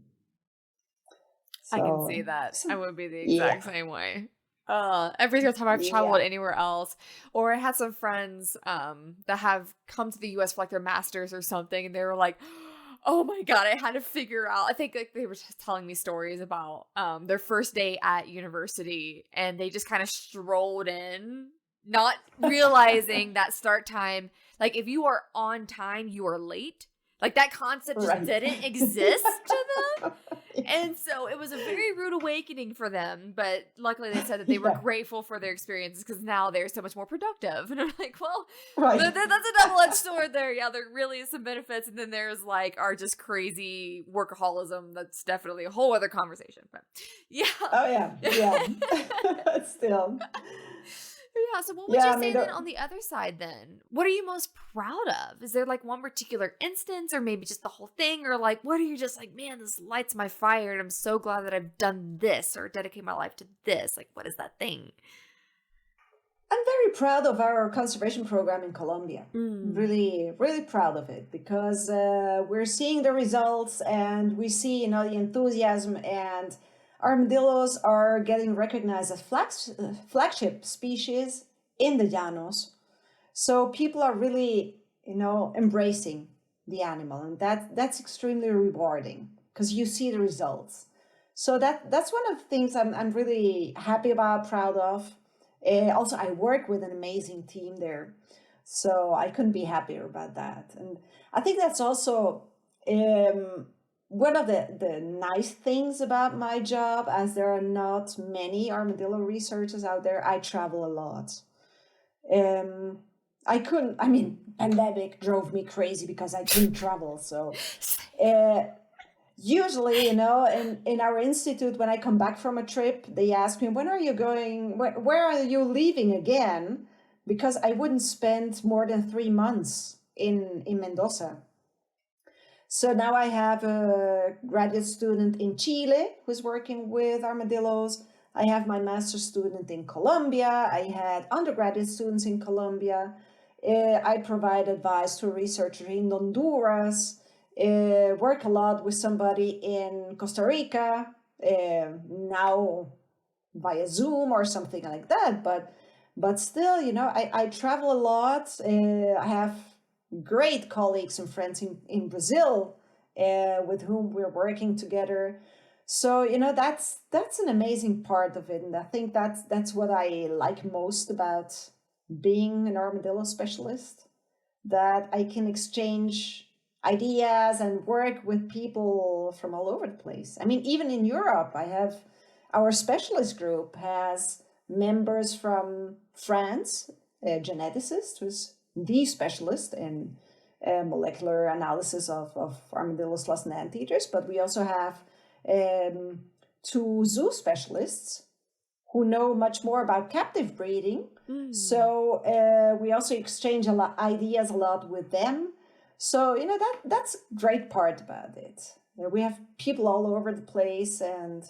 I can see that. I would be the exact same way. Every single time I've traveled anywhere else, or I had some friends that have come to the US for like their masters or something, and they were like, oh my God, I had to figure out. I think like they were just telling me stories about their first day at university, and they just kind of strolled in, not realizing that start time, like if you are on time, you are late. Like that concept just didn't exist to them. And so it was a very rude awakening for them. But luckily they said that they were grateful for their experiences because now they're so much more productive. And I'm like, well, that's a double-edged sword there. Yeah, there really is some benefits. And then there's like our just crazy workaholism. That's definitely a whole other conversation. But yeah. Oh, yeah. Still. Yeah, so what would you say then on the other side then? What are you most proud of? Is there like one particular instance or maybe just the whole thing? Or like, what are you just like, man, this lights my fire and I'm so glad that I've done this or dedicate my life to this? Like, what is that thing? I'm very proud of our conservation program in Colombia. Really, really proud of it because we're seeing the results and we see, the enthusiasm, and armadillos are getting recognized as flagship species in the Llanos. So people are really, embracing the animal, and that's extremely rewarding because you see the results. So that's one of the things I'm really happy about, proud of. Also, I work with an amazing team there, so I couldn't be happier about that. And I think that's also one of the nice things about my job, as there are not many armadillo researchers out there. I travel a lot. Pandemic drove me crazy because I couldn't travel. So usually, in our institute, when I come back from a trip, they ask me, when are you going, where are you leaving again? Because I wouldn't spend more than 3 months in Mendoza. So now I have a graduate student in Chile who's working with armadillos. I have my master's student in Colombia. I had undergraduate students in Colombia. I provide advice to a researcher in Honduras. work a lot with somebody in Costa Rica, now via Zoom or something like that. But still, I travel a lot. I have great colleagues and friends in Brazil with whom we're working together. So, that's an amazing part of it. And I think that's what I like most about being an armadillo specialist, that I can exchange ideas and work with people from all over the place. I mean, even in Europe, our specialist group has members from France, a geneticist who's the specialist in molecular analysis of armadillos, sloths, and anteaters. But we also have 2 zoo specialists who know much more about captive breeding. So we also exchange ideas a lot with them. So, that's a great part about it. We have people all over the place, and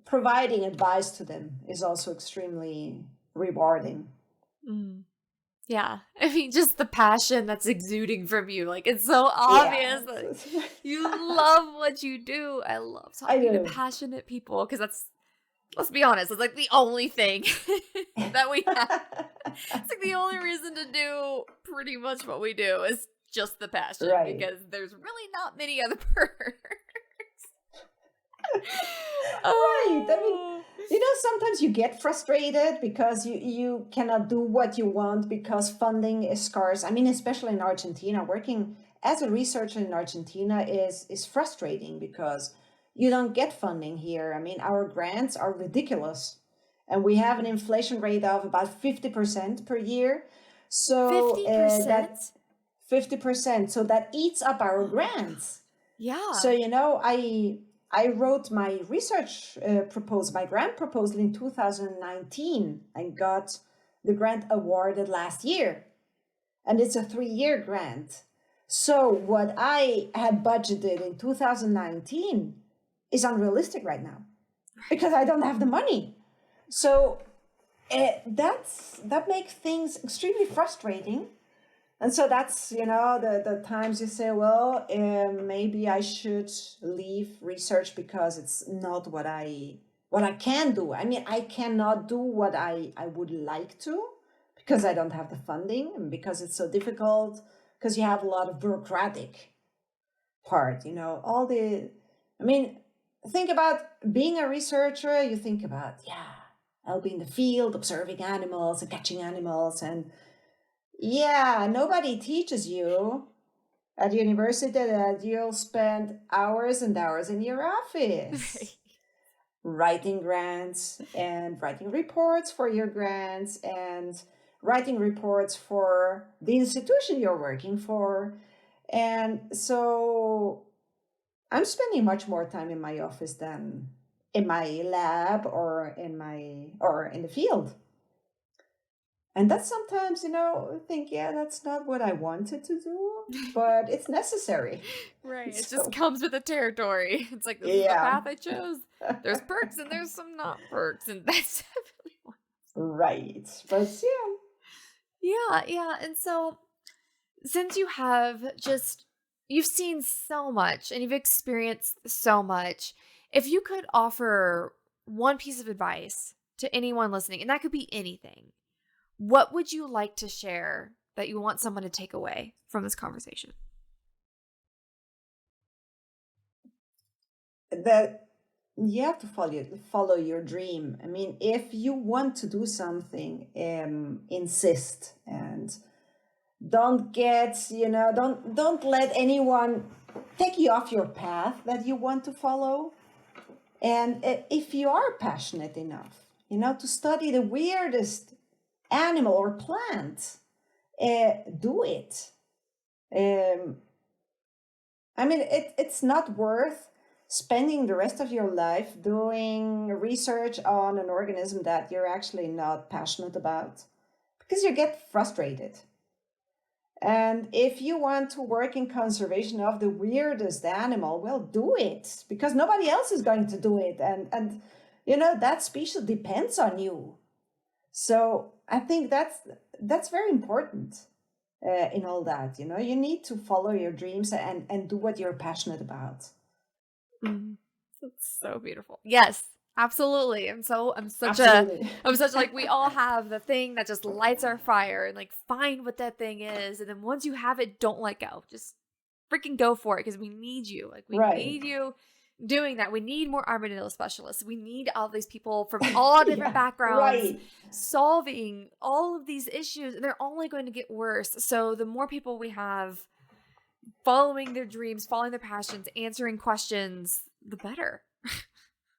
providing advice to them is also extremely rewarding. Yeah. I mean, just the passion that's exuding from you. Like, it's so obvious that you love what you do. I love talking to passionate people, because let's be honest, it's like the only thing that we have. It's like the only reason to do pretty much what we do is just the passion, because there's really not many other perks. Right. I mean, sometimes you get frustrated because you cannot do what you want because funding is scarce. I mean, especially in Argentina, working as a researcher in Argentina is frustrating because you don't get funding here. I mean, our grants are ridiculous, and we have an inflation rate of about 50% per year. So 50%? 50%. So that eats up our grants. Yeah. So, I wrote my research proposal, my grant proposal in 2019, and got the grant awarded last year. And it's a 3-year grant. So what I had budgeted in 2019 is unrealistic right now because I don't have the money. So that makes things extremely frustrating. And so that's, the times you say, well, maybe I should leave research because it's not what I can do. I mean, I cannot do what I would like to because I don't have the funding, and because it's so difficult, because you have a lot of bureaucratic part, think about being a researcher. You think about, I'll be in the field observing animals and catching animals, and nobody teaches you at university that you'll spend hours and hours in your office writing grants and writing reports for your grants and writing reports for the institution you're working for. And so I'm spending much more time in my office than in my lab or in the field. And that's sometimes, think, that's not what I wanted to do, but it's necessary. Right. It just comes with the territory. It's like, this is the path I chose. There's perks and there's some not perks, and that's definitely one. Right. But Yeah. And so, since you've seen so much and you've experienced so much, if you could offer one piece of advice to anyone listening, and that could be anything, what would you like to share that you want someone to take away from this conversation? That you have to follow your dream. I mean, if you want to do something, insist, and don't don't let anyone take you off your path that you want to follow. And if you are passionate enough, to study the weirdest animal or plant, do it. It's not worth spending the rest of your life doing research on an organism that you're actually not passionate about, because you get frustrated. And if you want to work in conservation of the weirdest animal, well, do it, because nobody else is going to do it. And that species depends on you. So I think that's very important. in all that. You know, you need to follow your dreams and do what you're passionate about. That's so beautiful. Yes, absolutely. I'm such Absolutely. like, we all have the thing that just lights our fire, and like, find what that thing is. And then once you have it, don't let go. Just freaking go for it, because we need you. Like, we Right. need you doing that. We need more armadillo specialists. We need all these people from all different backgrounds Right. solving all of these issues, and they're only going to get worse. So the more people we have following their dreams, following their passions, answering questions, the better.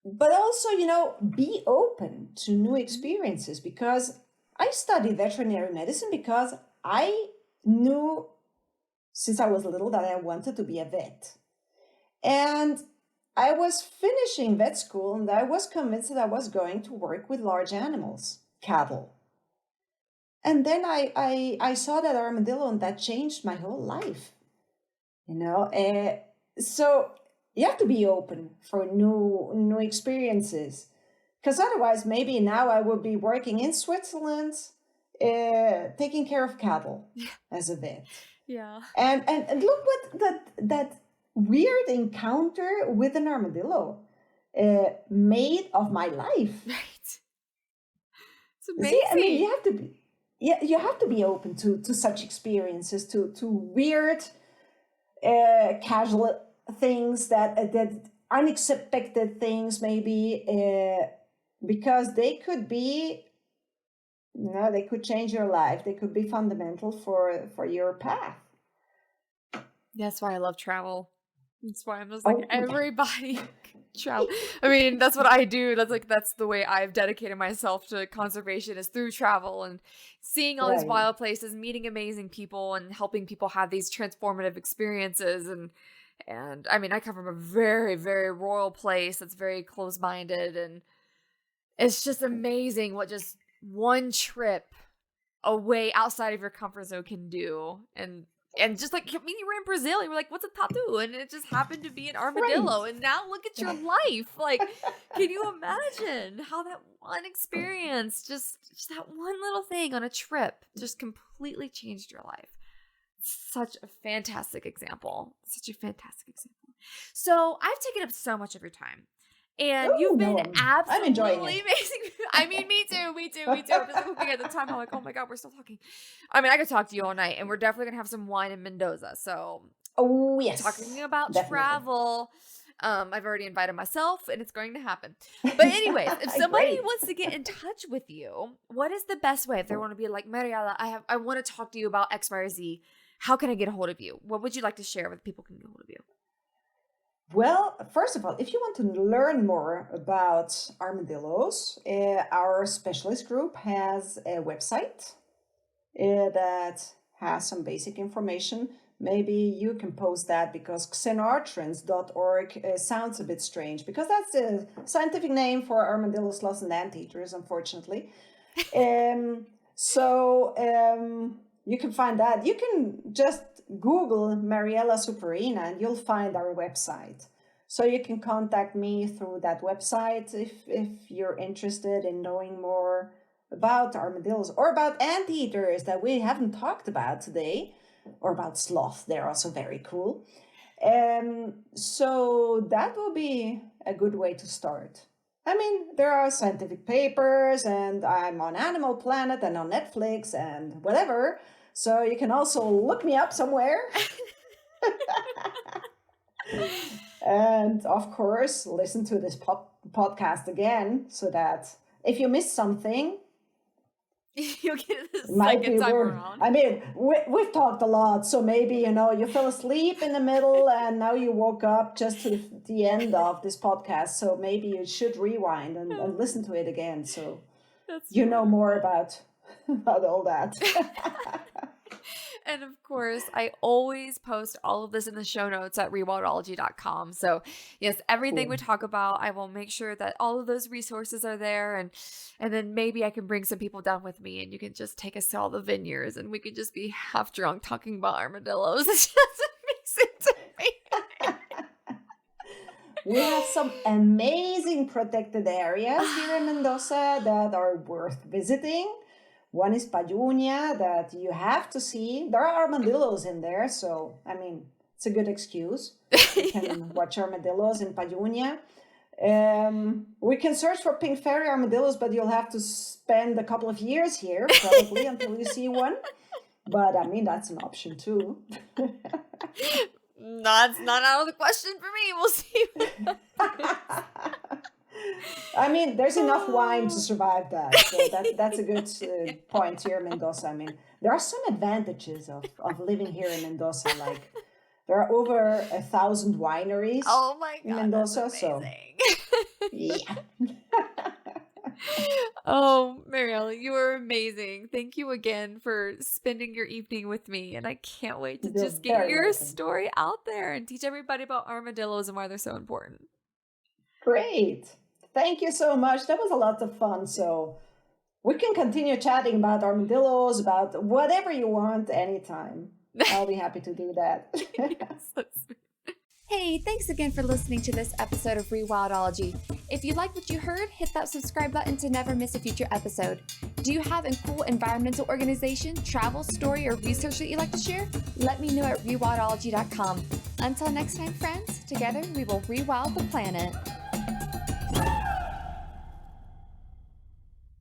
But also, you know, be open to new experiences, because I studied veterinary medicine because I knew since I was little that I wanted to be a vet. And I was finishing vet school and I was convinced that I was going to work with large animals, cattle. And then I saw that armadillo, and that changed my whole life. You know, so you have to be open for new experiences, because otherwise maybe now I would be working in Switzerland, taking care of cattle as a vet. Yeah. And look what that weird encounter with an armadillo made of my life. Right. It's amazing. See, I mean, you have to be open to such experiences, to weird, casual things, that unexpected things, maybe, because they could be, you know, they could change your life. They could be fundamental for your path. That's why I love travel. That's why I'm just like, everybody travel. I mean, that's what I do. That's the way I've dedicated myself to conservation, is through travel and seeing all these wild places, meeting amazing people, and helping people have these transformative experiences. And I mean, I come from a very, very rural place that's very close-minded, and it's just amazing what just one trip away outside of your comfort zone can do. And just like, I mean, you were in Brazil, you were like, what's a tattoo? And it just happened to be an armadillo. Right. And now look at your life. Like, can you imagine how that one experience, just that one little thing on a trip, just completely changed your life? Such a fantastic example. So I've taken up so much of your time. And you've been absolutely amazing. I mean, me too. I'm just looking at the time. I'm like, oh my God, we're still talking. I mean, I could talk to you all night, and we're definitely going to have some wine in Mendoza. So, yes. Talking about travel. I've already invited myself, and it's going to happen. But anyways, if somebody wants to get in touch with you, what is the best way? If they want to be like, Mariella, I want to talk to you about X, Y, or Z. How can I get a hold of you? What would you like to share with people can get a hold of you? Well, first of all, if you want to learn more about armadillos, our specialist group has a website that has some basic information. Maybe you can post that, because xenartrans.org sounds a bit strange, because that's the scientific name for armadillo, sloths, and anteaters, unfortunately. You can find that. You can just Google Mariella Superina and you'll find our website. So you can contact me through that website if you're interested in knowing more about armadillos, or about anteaters that we haven't talked about today, or about sloth. They're also very cool. So that will be a good way to start. I mean, there are scientific papers, and I'm on Animal Planet and on Netflix and whatever. So you can also look me up somewhere. And of course, listen to this podcast again, so that if you miss something, you'll get it the second time around. I mean, we've talked a lot, so maybe, you fell asleep in the middle and now you woke up just to the end of this podcast. So maybe you should rewind and listen to it again, so you know more about all that. And of course, I always post all of this in the show notes at rewildology.com. So yes, everything we talk about, I will make sure that all of those resources are there. And then maybe I can bring some people down with me, and you can just take us to all the vineyards, and we could just be half drunk talking about armadillos. It's just amazing to me. We have some amazing protected areas here in Mendoza that are worth visiting. One is Payunia that you have to see. There are armadillos in there, so I mean, it's a good excuse. You can watch armadillos in Payunia. We can search for pink fairy armadillos, but you'll have to spend a couple of years here probably until you see one. But I mean, that's an option too. That's not out of the question for me. We'll see. I mean, there's enough wine to survive that. So that's a good point here in Mendoza. I mean, there are some advantages of living here in Mendoza. Like, there are over 1,000 wineries in Mendoza. So, yeah. Oh, Mariella, you are amazing. Thank you again for spending your evening with me. And I can't wait to just get your story out there and teach everybody about armadillos and why they're so important. Great. Thank you so much. That was a lot of fun. So we can continue chatting about armadillos, about whatever you want anytime. I'll be happy to do that. Yes, that's sweet. Hey, thanks again for listening to this episode of Rewildology. If you like what you heard, hit that subscribe button to never miss a future episode. Do you have a cool environmental organization, travel, story, or research that you'd like to share? Let me know at rewildology.com. Until next time, friends, together we will rewild the planet.